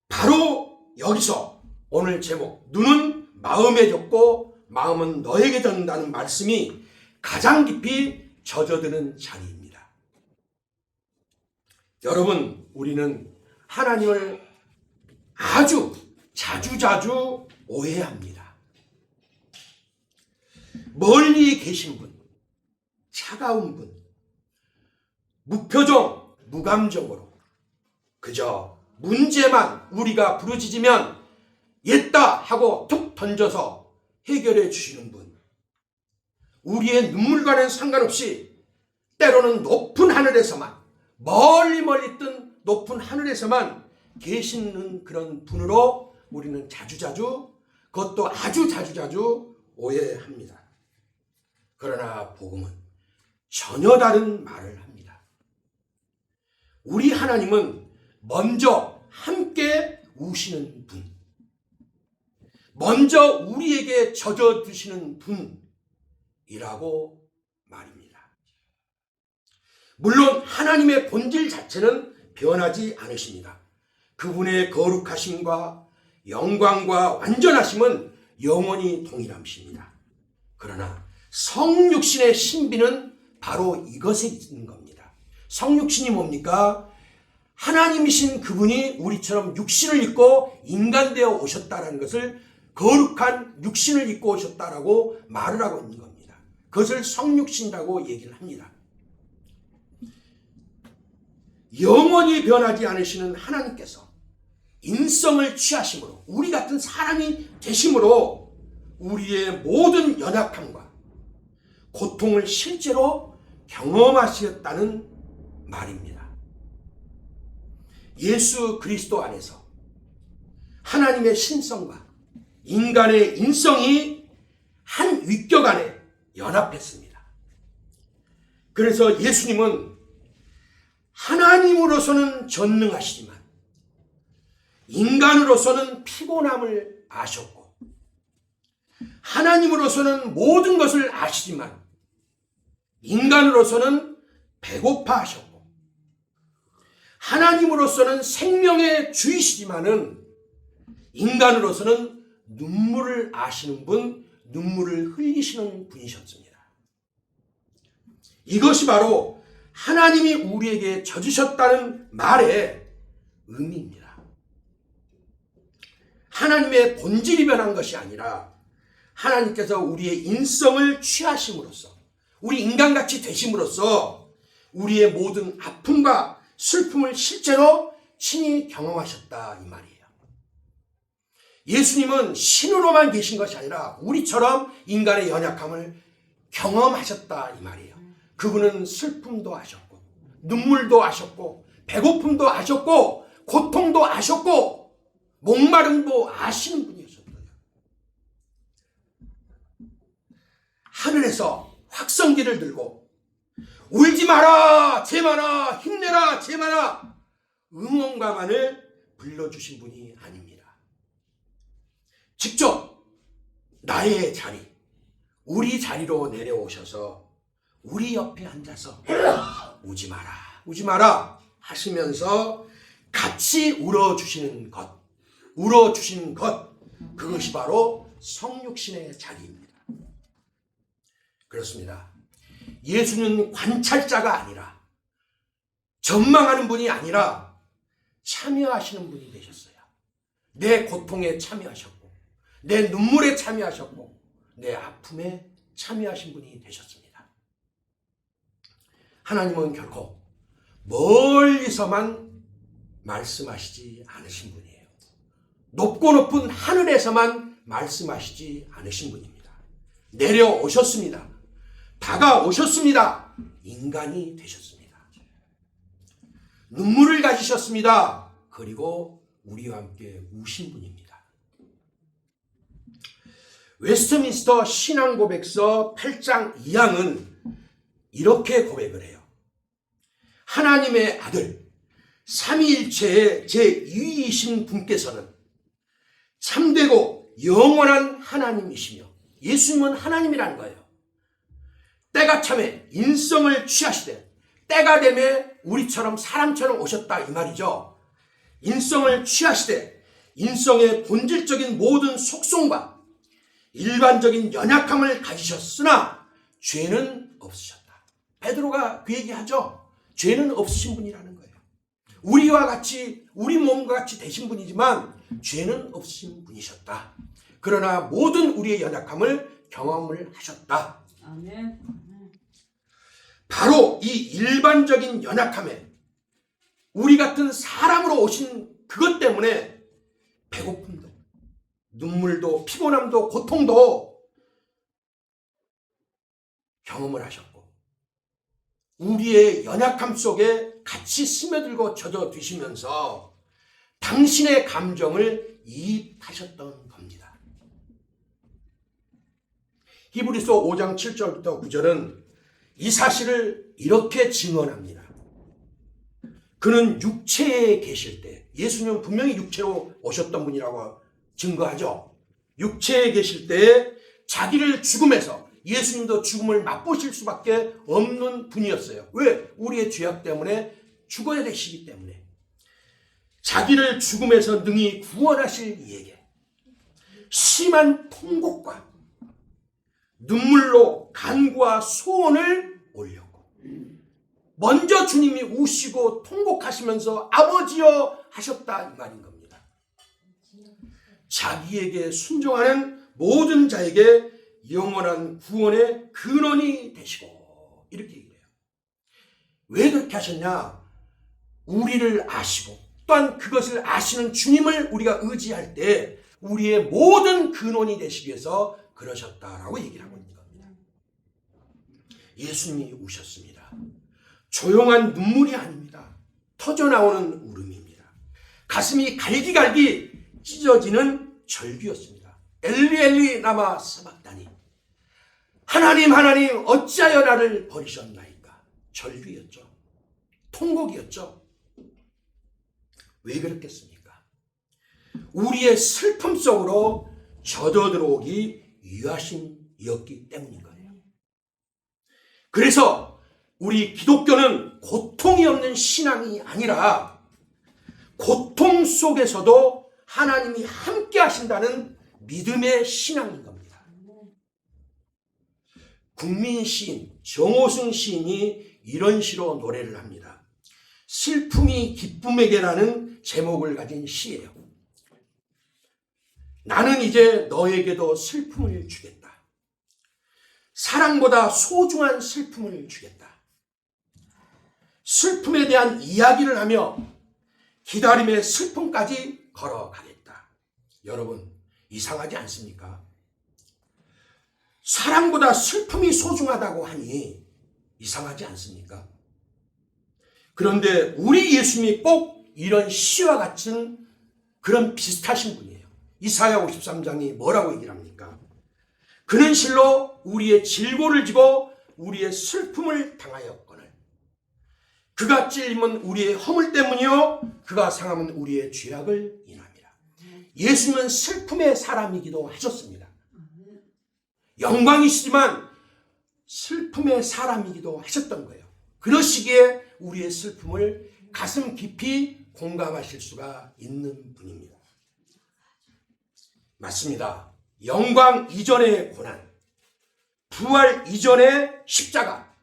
바로 여기서 오늘 제목 눈은 마음에 젖고 마음은 너에게 젖는다는 말씀이 가장 깊이 젖어드는 자리입니다. 여러분, 우리는 하나님을 아주 자주자주 오해합니다. 멀리 계신 분, 차가운 분, 무표정, 무감정으로 그저 문제만 우리가 부르짖으면 옛다 하고 툭 던져서 해결해 주시는 분, 우리의 눈물과는 상관없이 때로는 높은 하늘에서만, 멀리 뜬 높은 하늘에서만 계시는 그런 분으로 우리는 자주자주, 그것도 아주 자주자주 오해합니다. 그러나 복음은 전혀 다른 말을 합니다. 우리 하나님은 먼저 함께 우시는 분, 먼저 우리에게 젖어드시는 분이라고 말입니다. 물론 하나님의 본질 자체는 변하지 않으십니다. 그분의 거룩하심과 영광과 완전하심은 영원히 동일하십니다. 그러나 성육신의 신비는 바로 이것에 있는 겁니다. 성육신이 뭡니까? 하나님이신 그분이 우리처럼 육신을 입고 인간되어 오셨다는 것을, 거룩한 육신을 입고 오셨다라고 말을 하고 있는 겁니다. 그것을 성육신이라고 얘기를 합니다. 영원히 변하지 않으시는 하나님께서 인성을 취하심으로, 우리 같은 사람이 되심으로 우리의 모든 연약함과 고통을 실제로 경험하셨다는 말입니다. 예수 그리스도 안에서 하나님의 신성과 인간의 인성이 한 위격 안에 연합했습니다. 그래서 예수님은 하나님으로서는 전능하시지만 인간으로서는 피곤함을 아셨고, 하나님으로서는 모든 것을 아시지만 인간으로서는 배고파하셨고, 하나님으로서는 생명의 주이시지만은 인간으로서는 눈물을 아시는 분, 눈물을 흘리시는 분이셨습니다. 이것이 바로 하나님이 우리에게 져주셨다는 말의 의미입니다. 하나님의 본질이 변한 것이 아니라 하나님께서 우리의 인성을 취하심으로써, 우리 인간같이 되심으로써 우리의 모든 아픔과 슬픔을 실제로 친히 경험하셨다 이 말이에요. 예수님은 신으로만 계신 것이 아니라 우리처럼 인간의 연약함을 경험하셨다 이 말이에요. 그분은 슬픔도 아셨고, 눈물도 아셨고, 배고픔도 아셨고, 고통도 아셨고, 목마름도 아시는 분이었어요. 하늘에서 확성기를 들고 울지 마라 제만아, 힘내라 제만아, 응원가만을 불러주신 분이 아닙니다. 직접 나의 자리, 우리 자리로 내려오셔서 우리 옆에 앉아서 우지 마라, 우지 마라 하시면서 같이 울어주시는 것, 울어주신 것, 그것이 바로 성육신의 자리입니다. 그렇습니다. 예수는 관찰자가 아니라, 전망하는 분이 아니라 참여하시는 분이 되셨어요. 내 고통에 참여하셨고, 내 눈물에 참여하셨고, 내 아픔에 참여하신 분이 되셨습니다. 하나님은 결코 멀리서만 말씀하시지 않으신 분이에요. 높고 높은 하늘에서만 말씀하시지 않으신 분입니다. 내려오셨습니다. 다가오셨습니다. 인간이 되셨습니다. 눈물을 가지셨습니다. 그리고 우리와 함께 우신 분입니다. 웨스트민스터 신앙고백서 8장 2항은 이렇게 고백을 해요. 하나님의 아들, 삼위일체의 제2위이신 분께서는 참되고 영원한 하나님이시며, 예수님은 하나님이라는 거예요. 때가 참에 인성을 취하시되 때가 되매 우리처럼 사람처럼 오셨다 이 말이죠. 인성을 취하시되 인성의 본질적인 모든 속성과 일반적인 연약함을 가지셨으나 죄는 없으셨다. 베드로가 그 얘기하죠. 죄는 없으신 분이라는 거예요. 우리와 같이 우리 몸과 같이 되신 분이지만 죄는 없으신 분이셨다. 그러나 모든 우리의 연약함을 경험을 하셨다. 아멘. 바로 이 일반적인 연약함에 우리 같은 사람으로 오신 그것 때문에 배고픔도 눈물도 피곤함도 고통도 경험을 하셨고 우리의 연약함 속에 같이 스며들고 젖어드시면서 당신의 감정을 이입하셨던 겁니다. 히브리서 5장 7절부터 9절은 이 사실을 이렇게 증언합니다. 그는 육체에 계실 때, 예수님은 분명히 육체로 오셨던 분이라고 증거하죠. 육체에 계실 때 자기를 죽음에서, 예수님도 죽음을 맛보실 수밖에 없는 분이었어요. 왜? 우리의 죄악 때문에 죽어야 되시기 때문에. 자기를 죽음에서 능히 구원하실 이에게 심한 통곡과 눈물로 간구와 소원을 올렸고 먼저 주님이 우시고 통곡하시면서 아버지여 하셨다 이 말인 겁니다. 자기에게 순종하는 모든 자에게 영원한 구원의 근원이 되시고 이렇게 얘기해요. 왜 그렇게 하셨냐? 우리를 아시고 또한 그것을 아시는 주님을 우리가 의지할 때 우리의 모든 근원이 되시기 위해서 그러셨다라고 얘기를 하고 있는 겁니다. 예수님이 우셨습니다. 조용한 눈물이 아닙니다. 터져나오는 울음입니다. 가슴이 갈기갈기 찢어지는 절규였습니다. 엘리 엘리 라마 사박다니, 하나님 하나님 어찌하여 나를 버리셨나이까. 절규였죠. 통곡이었죠. 왜 그렇겠습니까? 우리의 슬픔 속으로 젖어들어오기 위하심이었기 때문인 거예요. 그래서 우리 기독교는 고통이 없는 신앙이 아니라 고통 속에서도 하나님이 함께 하신다는 믿음의 신앙인 겁니다. 국민 시인 정호승 시인이 이런 시로 노래를 합니다. 슬픔이 기쁨에게라는 제목을 가진 시예요. 나는 이제 너에게도 슬픔을 주겠다. 사랑보다 소중한 슬픔을 주겠다. 슬픔에 대한 이야기를 하며 기다림의 슬픔까지 걸어가겠다. 여러분, 이상하지 않습니까? 사랑보다 슬픔이 소중하다고 하니 이상하지 않습니까? 그런데 우리 예수님이 꼭 이런 시와 같은 그런 비슷하신 분이에요. 이사야 53장이 뭐라고 얘기를 합니까? 그는 실로 우리의 질고를 지고 우리의 슬픔을 당하였거늘 그가 찔림은 우리의 허물 때문이요 그가 상함은 우리의 죄악을 인함이라. 예수님은 슬픔의 사람이기도 하셨습니다. 영광이시지만 슬픔의 사람이기도 하셨던 거예요. 그러시기에 우리의 슬픔을 가슴 깊이 공감하실 수가 있는 분입니다. 맞습니다. 영광 이전의 고난, 부활 이전의 십자가,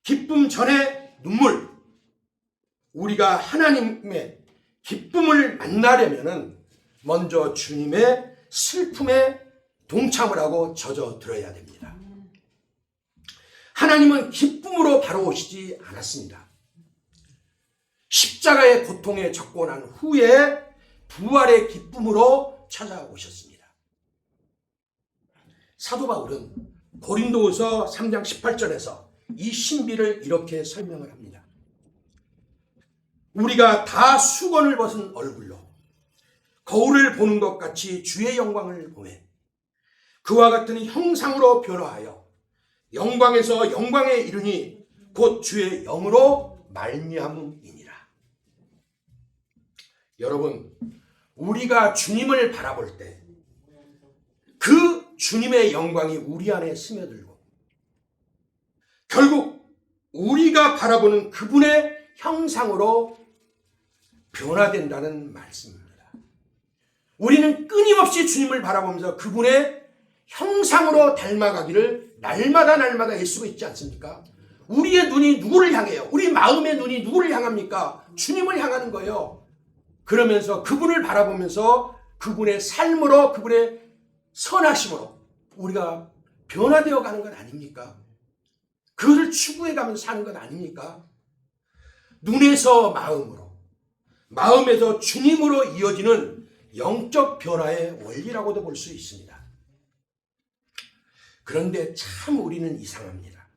기쁨 전의 눈물, 우리가 하나님의 기쁨을 만나려면 먼저 주님의 슬픔에 동참을 하고 젖어들어야 됩니다. 하나님은 기쁨으로 바로 오시지 않았습니다. 십자가의 고통에 적고 난 후에 부활의 기쁨으로 찾아오셨습니다. 사도 바울은 고린도후서 3장 18절에서 이 신비를 이렇게 설명을 합니다. 우리가 다 수건을 벗은 얼굴로 거울을 보는 것 같이 주의 영광을 보매 그와 같은 형상으로 변화하여 영광에서 영광에 이르니 곧 주의 영으로 말미암음이니라. 여러분, 우리가 주님을 바라볼 때 그 주님의 영광이 우리 안에 스며들고 결국 우리가 바라보는 그분의 형상으로 변화된다는 말씀입니다. 우리는 끊임없이 주님을 바라보면서 그분의 형상으로 닮아가기를 날마다 애쓰고 있지 않습니까? 우리의 눈이 누구를 향해요? 우리 마음의 눈이 누구를 향합니까? 주님을 향하는 거예요. 그러면서 그분을 바라보면서 그분의 삶으로, 그분의 선하심으로 우리가 변화되어 가는 것 아닙니까? 그것을 추구해 가면서 사는 것 아닙니까? 눈에서 마음으로, 마음에서 주님으로 이어지는 영적 변화의 원리라고도 볼 수 있습니다. 그런데 참 우리는 이상합니다.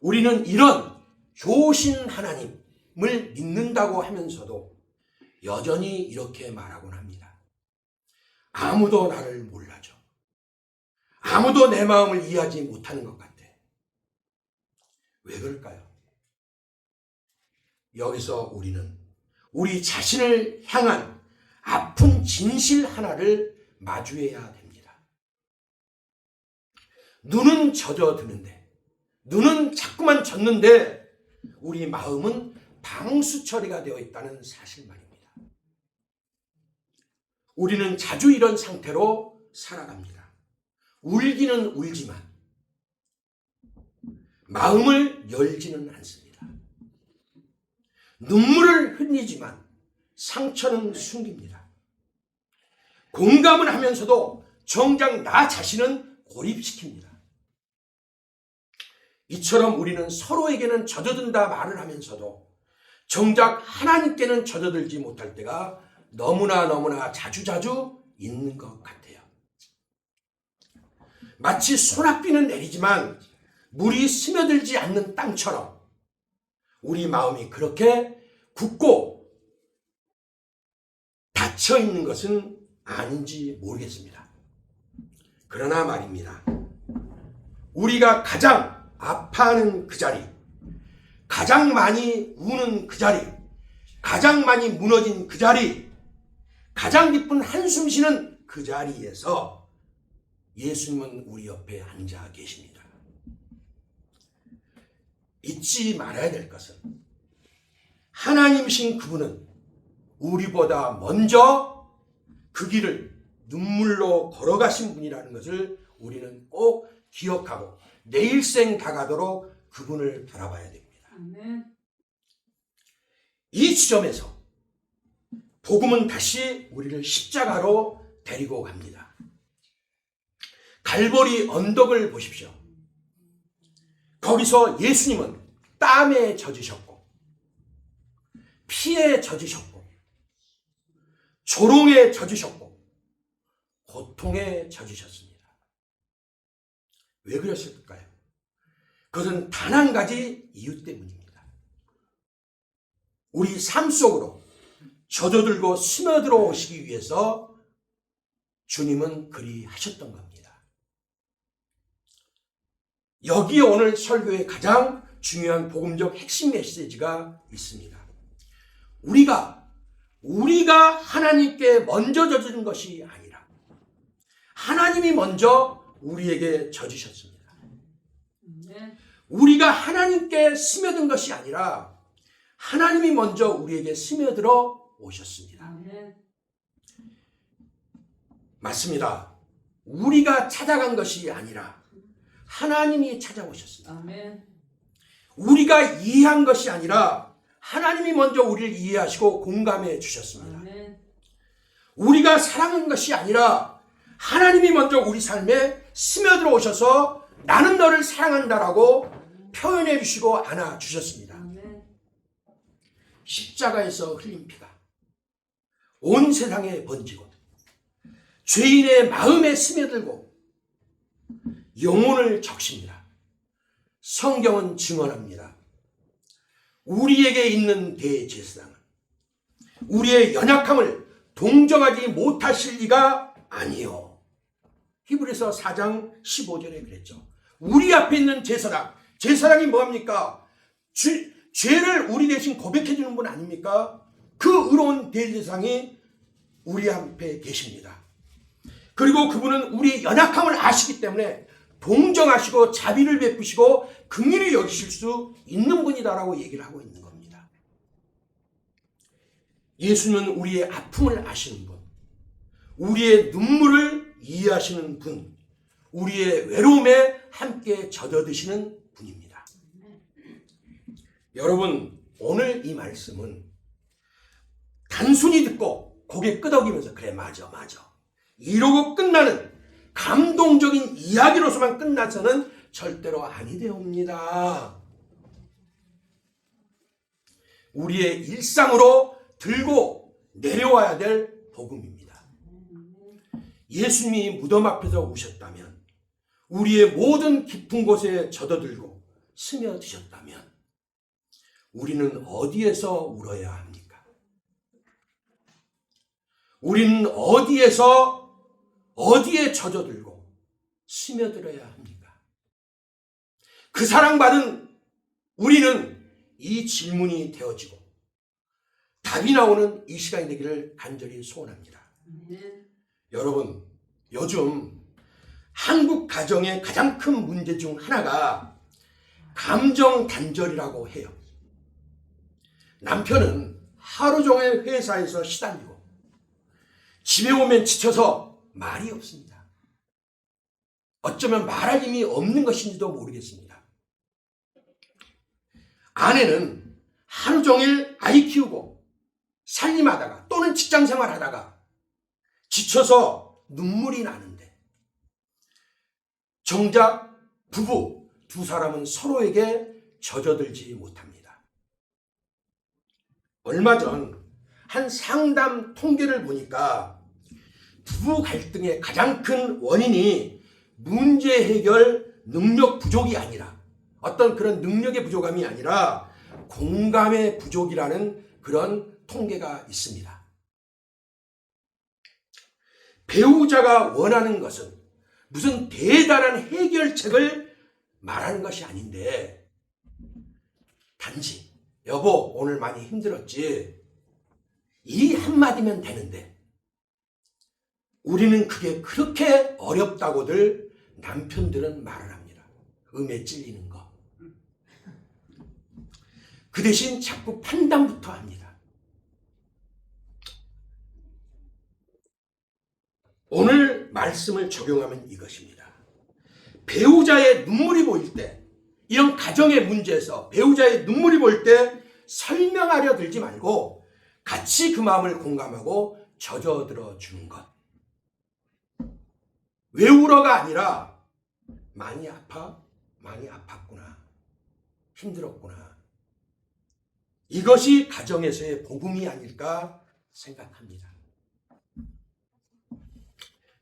우리는 이런 효신 하나님을 믿는다고 하면서도 여전히 이렇게 말하곤 합니다. 아무도 나를 몰라줘. 아무도 내 마음을 이해하지 못하는 것 같아. 왜 그럴까요? 여기서 우리는 우리 자신을 향한 아픈 진실 하나를 마주해야 됩니다. 눈은 젖어드는데, 눈은 자꾸만 젖는데 우리 마음은 방수 처리가 되어 있다는 사실 말입니다. 우리는 자주 이런 상태로 살아갑니다. 울기는 울지만 마음을 열지는 않습니다. 눈물을 흘리지만 상처는 숨깁니다. 공감은 하면서도 정작 나 자신은 고립시킵니다. 이처럼 우리는 서로에게는 젖어든다 말을 하면서도 정작 하나님께는 젖어들지 못할 때가 너무나 자주 있는 것 같아요. 마치 소낙비는 내리지만 물이 스며들지 않는 땅처럼 우리 마음이 그렇게 굳고 닫혀 있는 것은 아닌지 모르겠습니다. 그러나 말입니다. 우리가 가장 아파하는 그 자리, 가장 많이 우는 그 자리, 가장 많이 무너진 그 자리, 가장 기쁜 한숨 쉬는 그 자리에서 예수님은 우리 옆에 앉아 계십니다. 잊지 말아야 될 것은 하나님이신 그분은 우리보다 먼저 그 길을 눈물로 걸어가신 분이라는 것을 우리는 꼭 기억하고 내일생 다가도록 그분을 바라봐야 됩니다. 아멘. 이 지점에서 복음은 다시 우리를 십자가로 데리고 갑니다. 갈보리 언덕을 보십시오. 거기서 예수님은 땀에 젖으셨고 피에 젖으셨고 조롱에 젖으셨고 고통에 젖으셨습니다. 왜 그러셨을까요? 그것은 단 한 가지 이유 때문입니다. 우리 삶 속으로 젖어들고 스며들어 오시기 위해서 주님은 그리 하셨던 겁니다. 여기에 오늘 설교의 가장 중요한 복음적 핵심 메시지가 있습니다. 우리가 하나님께 먼저 젖은 것이 아니라 하나님이 먼저 우리에게 젖으셨습니다. 우리가 하나님께 스며든 것이 아니라 하나님이 먼저 우리에게 스며들어 오셨습니다. 맞습니다. 우리가 찾아간 것이 아니라 하나님이 찾아오셨습니다. 우리가 이해한 것이 아니라 하나님이 먼저 우리를 이해하시고 공감해 주셨습니다. 우리가 사랑한 것이 아니라 하나님이 먼저 우리 삶에 스며들어 오셔서 나는 너를 사랑한다라고 표현해 주시고 안아 주셨습니다. 십자가에서 흘린 피가 온 세상에 번지고 죄인의 마음에 스며들고 영혼을 적십니다. 성경은 증언합니다. 우리에게 있는 대제사장은 우리의 연약함을 동정하지 못하실 리가 아니요. 히브리서 4장 15절에 그랬죠. 우리 앞에 있는 제사장이 뭐합니까? 죄를 우리 대신 고백해 주는 분 아닙니까? 그 의로운 대제사장이 우리 앞에 계십니다. 그리고 그분은 우리 연약함을 아시기 때문에 동정하시고 자비를 베푸시고 긍휼히 여기실 수 있는 분이다라고 얘기를 하고 있는 겁니다. 예수는 우리의 아픔을 아시는 분, 우리의 눈물을 이해하시는 분, 우리의 외로움에 함께 젖어드시는 분입니다. 여러분, 오늘 이 말씀은 단순히 듣고 고개 끄덕이면서 그래 맞아 이러고 끝나는 감동적인 이야기로서만 끝나서는 절대로 아니 되옵니다. 우리의 일상으로 들고 내려와야 될 복음입니다. 예수님이 무덤 앞에서 우셨다면, 우리의 모든 깊은 곳에 젖어들고 스며드셨다면 우리는 어디에서 울어야 합니까? 우리는 어디에 젖어들고 스며들어야 합니까? 그 사랑받은 우리는 이 질문이 되어지고 답이 나오는 이 시간이 되기를 간절히 소원합니다. 여러분, 요즘 한국 가정의 가장 큰 문제 중 하나가 감정 단절이라고 해요. 남편은 하루 종일 회사에서 시달리고 집에 오면 지쳐서 말이 없습니다. 어쩌면 말할 힘이 없는 것인지도 모르겠습니다. 아내는 하루 종일 아이 키우고 살림하다가 또는 직장생활하다가 지쳐서 눈물이 나는데 정작 부부 두 사람은 서로에게 젖어들지 못합니다. 얼마 전 한 상담 통계를 보니까 부부 갈등의 가장 큰 원인이 문제 해결 능력 부족이 아니라, 어떤 그런 능력의 부족함이 아니라 공감의 부족이라는 그런 통계가 있습니다. 배우자가 원하는 것은 무슨 대단한 해결책을 말하는 것이 아닌데, 단지 여보 오늘 많이 힘들었지, 이 한마디면 되는데 우리는 그게 그렇게 어렵다고들 남편들은 말을 합니다. 음에 찔리는 거. 그 대신 자꾸 판단부터 합니다. 오늘 말씀을 적용하면 이것입니다. 배우자의 눈물이 보일 때, 이런 가정의 문제에서 배우자의 눈물이 보일 때 설명하려 들지 말고 같이 그 마음을 공감하고 젖어들어 주는 것. 왜 울어가 아니라 많이 아팠구나, 힘들었구나. 이것이 가정에서의 복음이 아닐까 생각합니다.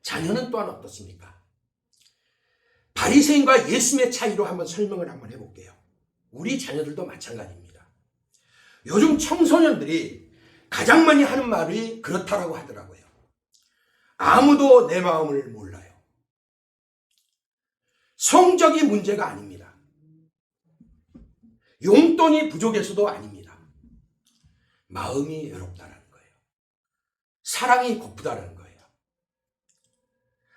자녀는 또한 어떻습니까? 바리새인과 예수님의 차이로 한번 설명을 한번 해볼게요. 우리 자녀들도 마찬가지입니다. 요즘 청소년들이 가장 많이 하는 말이 그렇다라고 하더라고요. 아무도 내 마음을 몰라요. 성적이 문제가 아닙니다. 용돈이 부족해서도 아닙니다. 마음이 외롭다는 거예요. 사랑이 고프다는 거예요.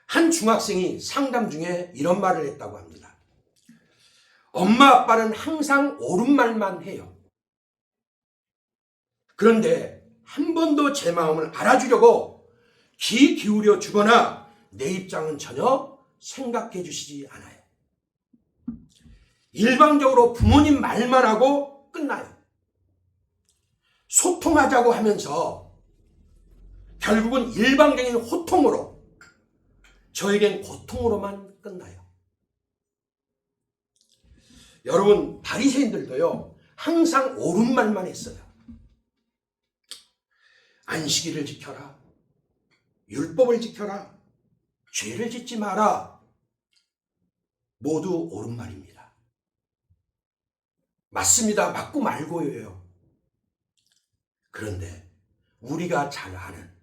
한 중학생이 상담 중에 이런 말을 했다고 합니다. 엄마 아빠는 항상 옳은 말만 해요. 그런데 한 번도 제 마음을 알아주려고 귀 기울여 주거나 내 입장은 전혀 생각해 주시지 않아요. 일방적으로 부모님 말만 하고 끝나요. 소통하자고 하면서 결국은 일방적인 호통으로, 저에겐 고통으로만 끝나요. 여러분, 바리새인들도요 항상 옳은 말만 했어요. 안식일을 지켜라, 율법을 지켜라, 죄를 짓지 마라. 모두 옳은 말입니다. 맞습니다. 맞고 말고예요. 그런데 우리가 잘 아는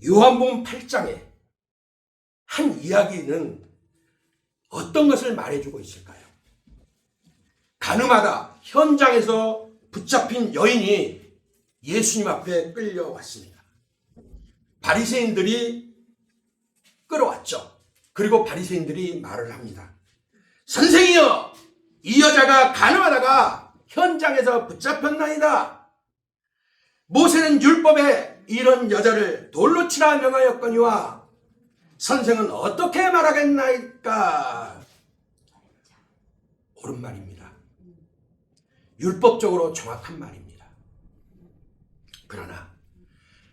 요한복음 8장에 한 이야기는 어떤 것을 말해주고 있을까요? 가늠하다 현장에서 붙잡힌 여인이 예수님 앞에 끌려왔습니다. 바리새인들이 끌어왔죠. 그리고 바리새인들이 말을 합니다. 선생이여, 이 여자가 간음하다가 현장에서 붙잡혔나이다. 모세는 율법에 이런 여자를 돌로 치라 명하였거니와 선생은 어떻게 말하겠나이까? 옳은 말입니다. 율법적으로 정확한 말입니다. 그러나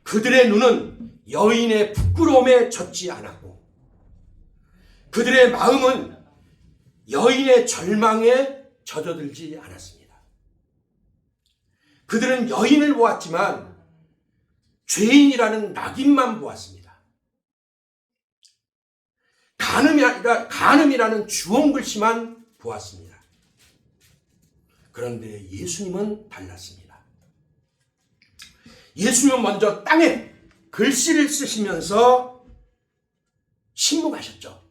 그들의 눈은 여인의 부끄러움에 젖지 않았고 그들의 마음은 여인의 절망에 젖어들지 않았습니다. 그들은 여인을 보았지만 죄인이라는 낙인만 보았습니다. 간음이라는 주홍글씨만 보았습니다. 그런데 예수님은 달랐습니다. 예수님은 먼저 땅에 글씨를 쓰시면서 침묵하셨죠.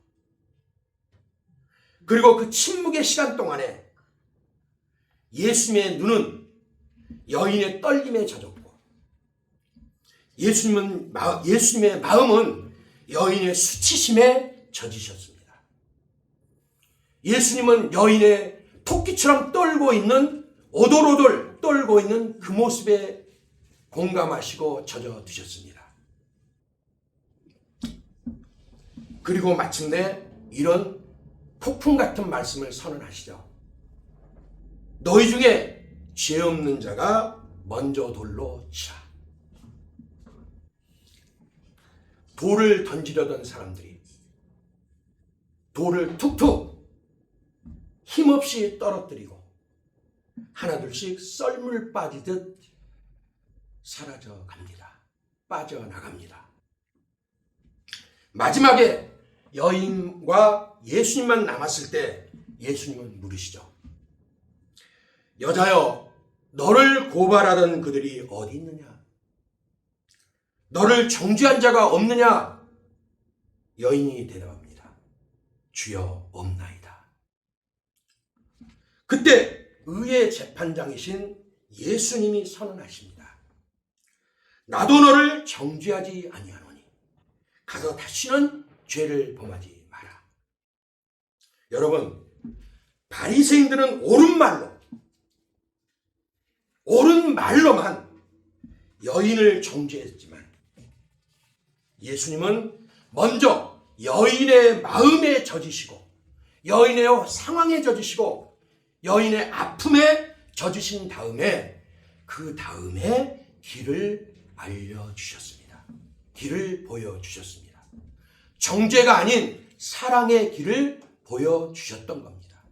그리고 그 침묵의 시간 동안에 예수님의 눈은 여인의 떨림에 젖었고 예수님의 마음은 여인의 수치심에 젖으셨습니다. 예수님은 여인의 토끼처럼 떨고 있는 오돌오돌 떨고 있는 그 모습에 공감하시고 젖어드셨습니다. 그리고 마침내 이런 폭풍 같은 말씀을 선언하시죠. 너희 중에 죄 없는 자가 먼저 돌로 치라. 돌을 던지려던 사람들이 돌을 툭툭 힘없이 떨어뜨리고 하나둘씩 썰물 빠지듯 사라져 갑니다. 빠져나갑니다. 마지막에 여인과 예수님만 남았을 때 예수님은 물으시죠. 여자여, 너를 고발하던 그들이 어디 있느냐? 너를 정죄한 자가 없느냐? 여인이 대답합니다. 주여, 없나이다. 그때 의의 재판장이신 예수님이 선언하십니다. 나도 너를 정죄하지 아니하노니 가서 다시는 죄를 범하지 마라. 여러분, 바리새인들은 옳은 말로만 여인을 정죄했지만 예수님은 먼저 여인의 마음에 젖으시고 여인의 상황에 젖으시고 여인의 아픔에 젖으신 다음에 그 다음에 길을 알려주셨습니다. 길을 보여주셨습니다. 정죄가 아닌 사랑의 길을 보여주셨던 겁니다.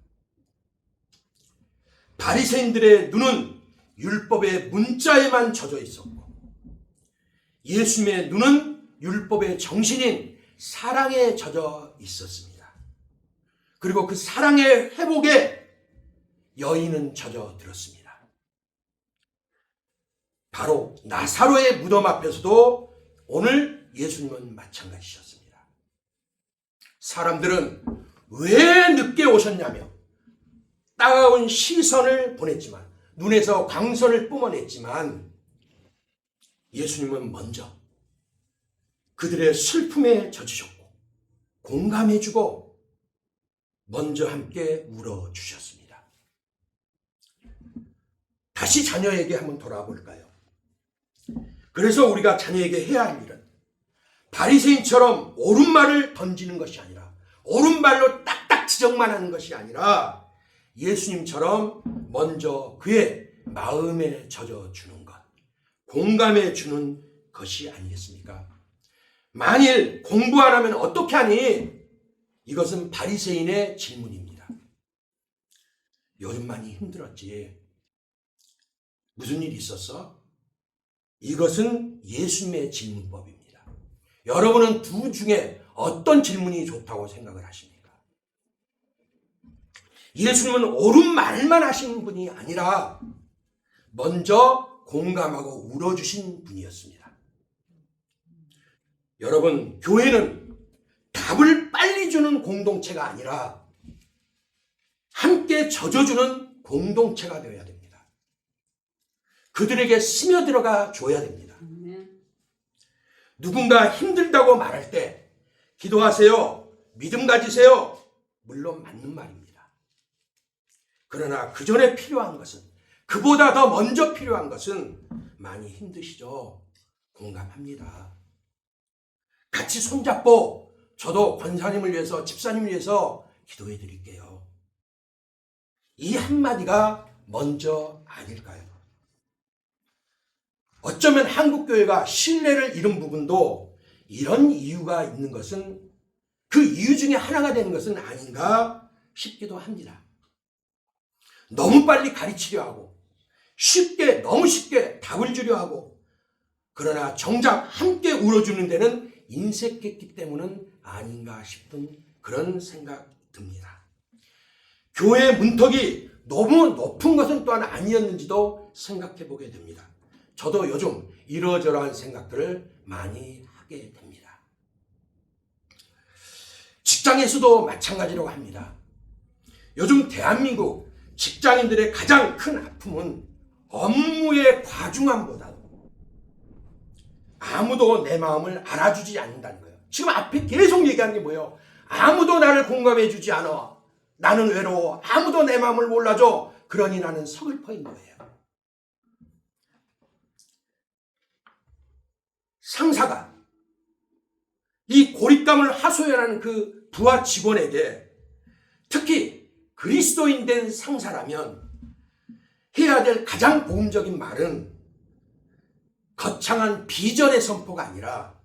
바리새인들의 눈은 율법의 문자에만 젖어 있었고 예수님의 눈은 율법의 정신인 사랑에 젖어 있었습니다. 그리고 그 사랑의 회복에 여인은 젖어 들었습니다. 바로 나사로의 무덤 앞에서도 오늘 예수님은 마찬가지셨습니다. 사람들은 왜 늦게 오셨냐며 따가운 시선을 보냈지만 눈에서 광선을 뿜어냈지만 예수님은 먼저 그들의 슬픔에 젖으셨고 공감해주고 먼저 함께 울어주셨습니다. 다시 자녀에게 한번 돌아와 볼까요? 그래서 우리가 자녀에게 해야 할 일은 바리새인처럼 옳은 말을 던지는 것이 아니라 옳은 말로 딱딱 지적만 하는 것이 아니라 예수님처럼 먼저 그의 마음에 젖어주는 것, 공감해 주는 것이 아니겠습니까? 만일 공부 안 하면 어떻게 하니? 이것은 바리새인의 질문입니다. 요즘 많이 힘들었지. 무슨 일이 있었어? 이것은 예수님의 질문법입니다. 여러분은 두 중에 어떤 질문이 좋다고 생각을 하십니까? 예수님은 옳은 말만 하신 분이 아니라 먼저 공감하고 울어주신 분이었습니다. 여러분, 교회는 답을 빨리 주는 공동체가 아니라 함께 젖어주는 공동체가 되어야 됩니다. 그들에게 스며들어가 줘야 됩니다. 누군가 힘들다고 말할 때 기도하세요. 믿음 가지세요. 물론 맞는 말입니다. 그러나 그 전에 필요한 것은, 그보다 더 먼저 필요한 것은 많이 힘드시죠? 공감합니다. 같이 손잡고 저도 권사님을 위해서, 집사님을 위해서 기도해 드릴게요. 이 한마디가 먼저 아닐까요? 어쩌면 한국교회가 신뢰를 잃은 부분도 이런 이유가 있는 것은, 그 이유 중에 하나가 되는 것은 아닌가 싶기도 합니다. 너무 빨리 가르치려 하고, 너무 쉽게 답을 주려 하고, 그러나 정작 함께 울어주는 데는 인색했기 때문은 아닌가 싶은 그런 생각 듭니다. 교회 문턱이 너무 높은 것은 또한 아니었는지도 생각해 보게 됩니다. 저도 요즘 이러저러한 생각들을 많이 하게 됩니다. 직장에서도 마찬가지라고 합니다. 요즘 대한민국 직장인들의 가장 큰 아픔은 업무의 과중함보다도 아무도 내 마음을 알아주지 않는다는 거예요. 지금 앞에 계속 얘기하는 게 뭐예요? 아무도 나를 공감해 주지 않아. 나는 외로워. 아무도 내 마음을 몰라줘. 그러니 나는 서글퍼인 거예요. 상사가 이 고립감을 하소연하는 그 부하 직원에게, 특히 그리스도인 된 상사라면 해야 될 가장 보험적인 말은 거창한 비전의 선포가 아니라,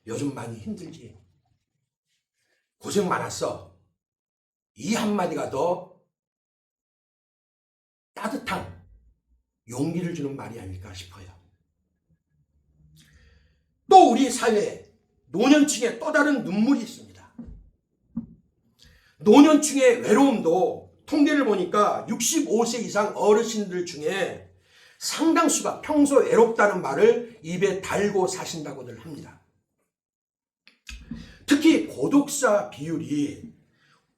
요즘 많이 힘들지, 고생 많았어, 이 한마디가 더 따뜻한 용기를 주는 말이 아닐까 싶어요. 또 우리 사회에 노년층의 또 다른 눈물이 있습니다. 노년층의 외로움도 통계를 보니까 65세 이상 어르신들 중에 상당수가 평소 외롭다는 말을 입에 달고 사신다고들 합니다. 특히 고독사 비율이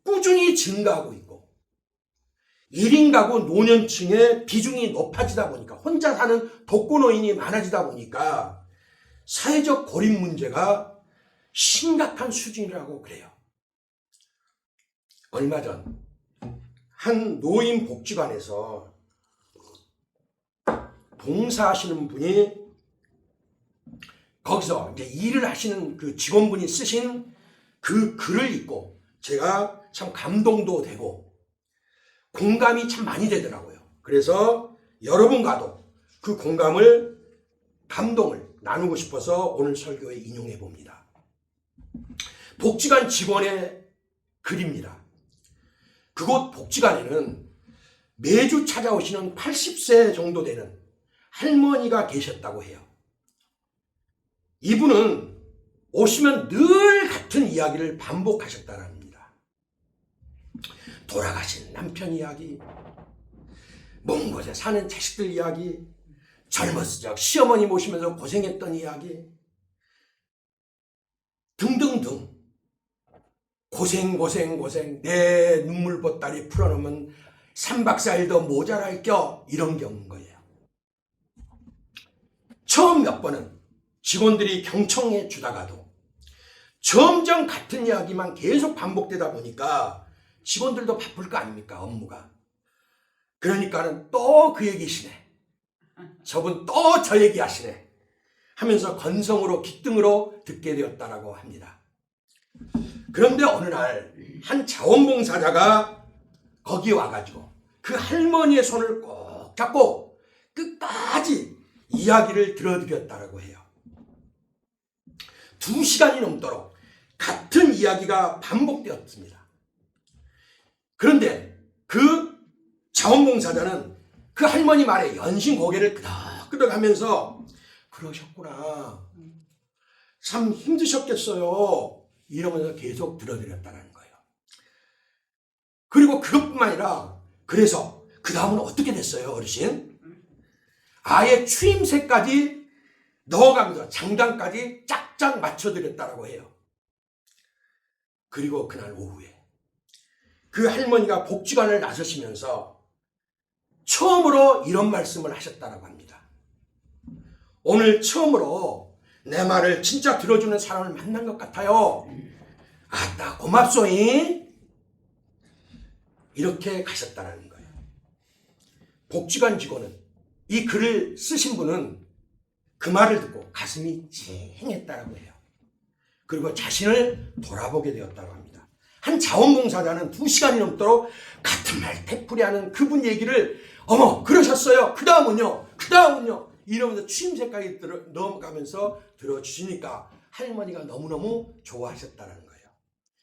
꾸준히 증가하고 있고, 1인 가구 노년층의 비중이 높아지다 보니까, 혼자 사는 독거노인이 많아지다 보니까 사회적 고립 문제가 심각한 수준이라고 그래요. 얼마 전 한 노인복지관에서 봉사하시는 분이, 거기서 이제 일을 하시는 그 직원분이 쓰신 그 글을 읽고 제가 참 감동도 되고 공감이 참 많이 되더라고요. 그래서 여러분과도 그 공감을, 감동을 나누고 싶어서 오늘 설교에 인용해 봅니다. 복지관 직원의 글입니다. 그곳 복지관에는 매주 찾아오시는 80세 정도 되는 할머니가 계셨다고 해요. 이분은 오시면 늘 같은 이야기를 반복하셨다는 합니다. 돌아가신 남편 이야기, 먼 곳에 사는 자식들 이야기, 젊었을 적 시어머니 모시면서 고생했던 이야기 등등등, 고생 내 눈물 보따리 풀어놓으면 3박 4일 더 모자랄 겨, 이런 경우인 거예요. 처음 몇 번은 직원들이 경청해 주다가도 점점 같은 이야기만 계속 반복되다 보니까 직원들도 바쁠 거 아닙니까, 업무가. 그러니까는 또 그 얘기시네, 저분 또 저 얘기하시네 하면서 건성으로 귓등으로 듣게 되었다라고 합니다. 그런데 어느 날 한 자원봉사자가 거기 와가지고 그 할머니의 손을 꼭 잡고 끝까지 이야기를 들어드렸다라고 해요. 2시간이 넘도록 같은 이야기가 반복되었습니다. 그런데 그 자원봉사자는 그 할머니 말에 연신 고개를 끄덕끄덕 하면서, 그러셨구나, 참 힘드셨겠어요, 이러면서 계속 들어드렸다는 거예요. 그리고 그것뿐만 아니라, 그래서 그 다음은 어떻게 됐어요, 어르신? 아예 추임새까지 넣어가면서 장단까지 짝짝 맞춰드렸다라고 해요. 그리고 그날 오후에 그 할머니가 복지관을 나서시면서 처음으로 이런 말씀을 하셨다라고 합니다. 오늘 처음으로 내 말을 진짜 들어주는 사람을 만난 것 같아요. 아따 고맙소잉. 이렇게 가셨다는 거예요. 복지관 직원은, 이 글을 쓰신 분은 그 말을 듣고 가슴이 찡했다라고 해요. 그리고 자신을 돌아보게 되었다고 합니다. 한 자원봉사자는 2시간이 넘도록 같은 말 되풀이하는 그분 얘기를 어머 그러셨어요. 그 다음은요 이러면서 추임새까지 넘어가면서 들어주시니까 할머니가 너무너무 좋아하셨다는 거예요.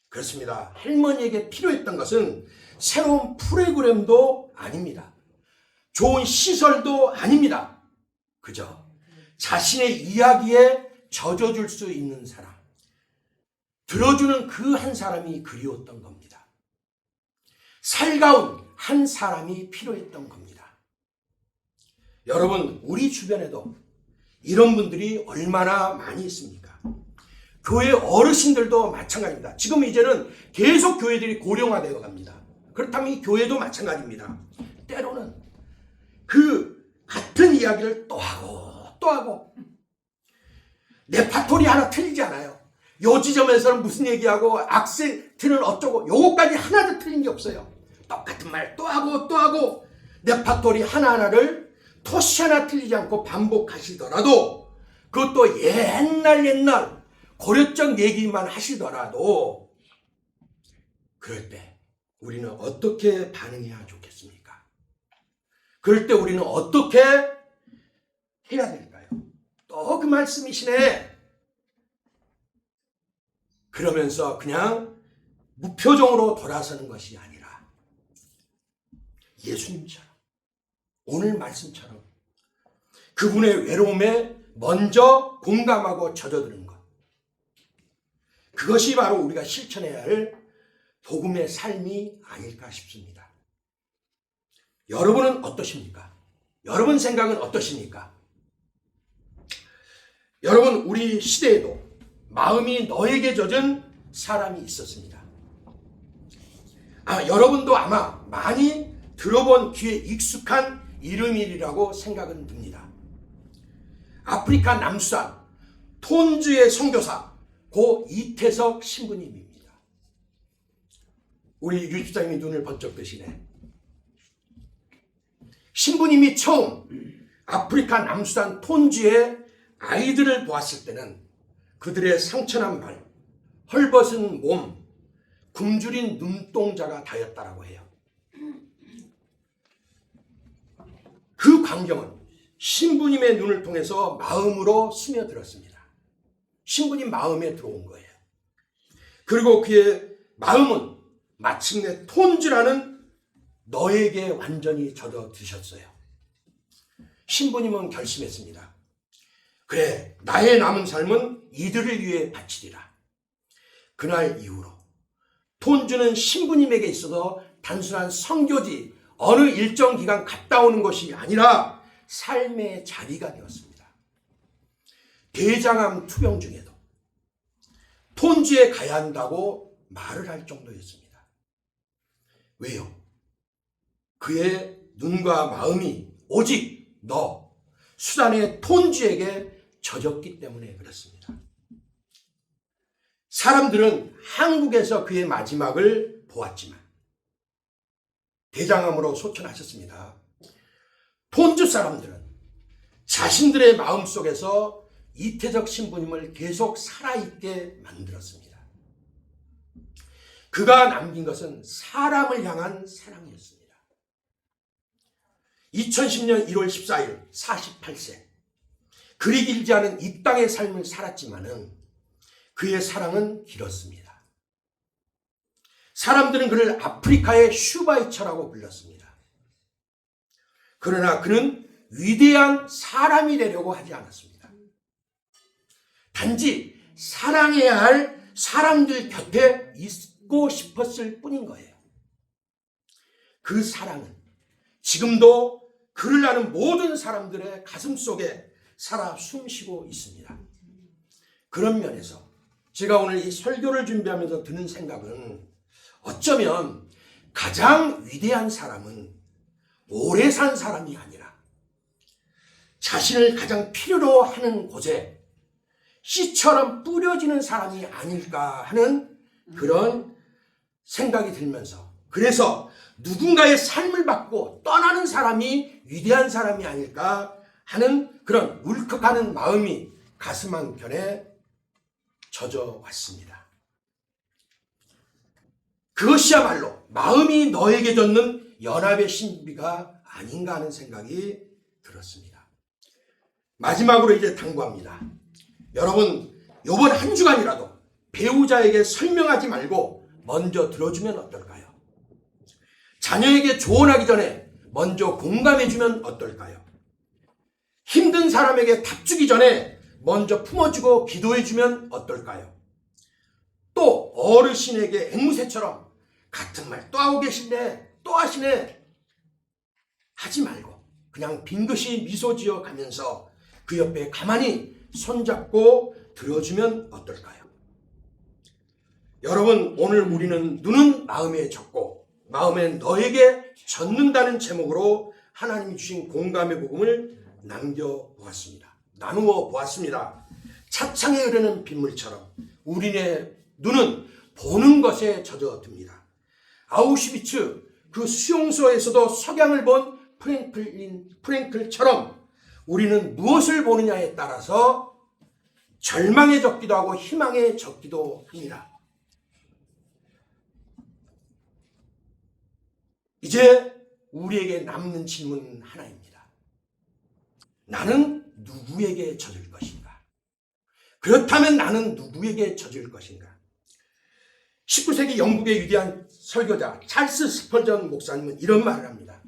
그렇습니다. 할머니에게 필요했던 것은 새로운 프로그램도 아닙니다. 좋은 시설도 아닙니다. 그저 자신의 이야기에 젖어줄 수 있는 사람, 들어주는 그 한 사람이 그리웠던 겁니다. 살가운 한 사람이 필요했던 겁니다. 여러분, 우리 주변에도 이런 분들이 얼마나 많이 있습니까? 교회 어르신들도 마찬가지입니다. 지금 이제는 계속 교회들이 고령화되어 갑니다. 그렇다면 이 교회도 마찬가지입니다. 때로는 그 같은 이야기를 또 하고 레파토리 하나 틀리지 않아요. 요 지점에서는 무슨 얘기하고 악센트는 어쩌고 요거까지 하나도 틀린 게 없어요. 똑같은 말 또 하고 레파토리 하나하나를 토시 하나 틀리지 않고 반복하시더라도 그것도 옛날 고려적 얘기만 하시더라도 그럴 때 우리는 어떻게 반응해야 좋겠습니까? 그럴 때 우리는 어떻게 해야 될까요? 또 그 말씀이시네. 그러면서 그냥 무표정으로 돌아서는 것이 아니라 예수님처럼 오늘 말씀처럼 그분의 외로움에 먼저 공감하고 젖어드는 것. 그것이 바로 우리가 실천해야 할 복음의 삶이 아닐까 싶습니다. 여러분은 어떠십니까? 여러분 생각은 어떠십니까? 여러분, 우리 시대에도 마음이 너에게 젖은 사람이 있었습니다. 여러분도 아마 많이 들어본 귀에 익숙한 이름이라고 생각은 듭니다. 아프리카 남수단 톤주의 선교사 고 이태석 신부님입니다. 우리 유집사님이 눈을 번쩍 뜨시네. 신부님이 처음 아프리카 남수단 톤주의 아이들을 보았을 때는 그들의 상처난 발, 헐벗은 몸, 굶주린 눈동자가 다였다라고 해요. 그 광경은 신부님의 눈을 통해서 마음으로 스며들었습니다. 신부님 마음에 들어온 거예요. 그리고 그의 마음은 마침내 톤주라는 너에게 완전히 젖어드셨어요. 신부님은 결심했습니다. 그래, 나의 남은 삶은 이들을 위해 바치리라. 그날 이후로 톤주는 신부님에게 있어서 단순한 선교지 어느 일정 기간 갔다 오는 것이 아니라 삶의 자리가 되었습니다. 대장암 투병 중에도 톤주에 가야 한다고 말을 할 정도였습니다. 왜요? 그의 눈과 마음이 오직 너 수단의 톤주에게 젖었기 때문에 그렇습니다. 사람들은 한국에서 그의 마지막을 보았지만 대장암으로 소천하셨습니다. 톤주 사람들은 자신들의 마음속에서 이태석 신부님을 계속 살아있게 만들었습니다. 그가 남긴 것은 사람을 향한 사랑이었습니다. 2010년 1월 14일 48세 그리 길지 않은 이 땅의 삶을 살았지만은 그의 사랑은 길었습니다. 사람들은 그를 아프리카의 슈바이처라고 불렀습니다. 그러나 그는 위대한 사람이 되려고 하지 않았습니다. 단지 사랑해야 할 사람들 곁에 있고 싶었을 뿐인 거예요. 그 사랑은 지금도 그를 아는 모든 사람들의 가슴 속에 살아 숨쉬고 있습니다. 그런 면에서 제가 오늘 이 설교를 준비하면서 드는 생각은 어쩌면 가장 위대한 사람은 오래 산 사람이 아니라 자신을 가장 필요로 하는 곳에 씨처럼 뿌려지는 사람이 아닐까 하는 그런 생각이 들면서 그래서 누군가의 삶을 받고 떠나는 사람이 위대한 사람이 아닐까 하는 그런 울컥하는 마음이 가슴 한켠에 젖어 왔습니다. 그것이야말로 마음이 너에게 젖는 연합의 신비가 아닌가 하는 생각이 들었습니다. 마지막으로 이제 당부합니다. 여러분, 이번 한 주간이라도 배우자에게 설명하지 말고 먼저 들어주면 어떨까요? 자녀에게 조언하기 전에 먼저 공감해주면 어떨까요? 힘든 사람에게 답 주기 전에 먼저 품어주고 기도해주면 어떨까요? 또 어르신에게 앵무새처럼 같은 말 또 하고 계신데 또 하시네 하지 말고 그냥 빙긋이 미소 지어 가면서 그 옆에 가만히 손잡고 들어주면 어떨까요? 여러분, 오늘 우리는 눈은 마음에 젖고 마음엔 너에게 젖는다는 제목으로 하나님이 주신 공감의 복음을 나누어 보았습니다. 차창에 흐르는 빗물처럼 우리의 눈은 보는 것에 젖어듭니다. 아우슈비츠 그 수용소에서도 석양을 본 프랭클처럼 우리는 무엇을 보느냐에 따라서 절망에 젖기도 하고 희망에 젖기도 합니다. 이제 우리에게 남는 질문은 하나입니다. 나는 누구에게 젖을 것인가? 그렇다면 나는 누구에게 젖을 것인가? 19세기 영국의 위대한 설교자 찰스 스펄전 목사님은 이런 말을 합니다.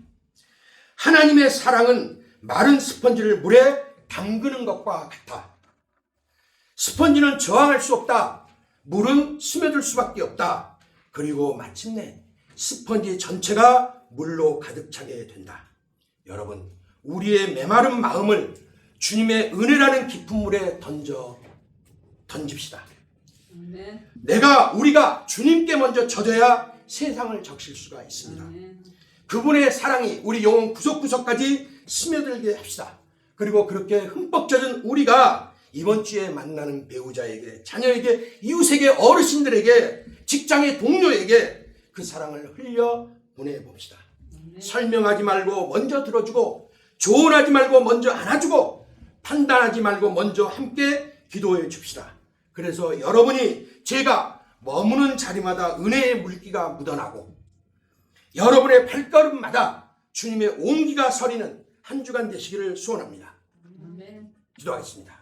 하나님의 사랑은 마른 스펀지를 물에 담그는 것과 같아. 스펀지는 저항할 수 없다. 물은 스며들 수밖에 없다. 그리고 마침내 스펀지 전체가 물로 가득 차게 된다. 여러분, 우리의 메마른 마음을 주님의 은혜라는 깊은 물에 던집시다. 아멘. 우리가 주님께 먼저 젖어야 세상을 적실 수가 있습니다. 아멘. 그분의 사랑이 우리 영혼 구석구석까지 스며들게 합시다. 그리고 그렇게 흠뻑 젖은 우리가 이번 주에 만나는 배우자에게, 자녀에게, 이웃에게, 어르신들에게, 직장의 동료에게 그 사랑을 흘려 보내봅시다. 설명하지 말고 먼저 들어주고, 조언하지 말고 먼저 안아주고, 판단하지 말고 먼저 함께 기도해 줍시다. 그래서 여러분이 제가 머무는 자리마다 은혜의 물기가 묻어나고 여러분의 발걸음마다 주님의 온기가 서리는 한 주간 되시기를 소원합니다. 아멘. 기도하겠습니다.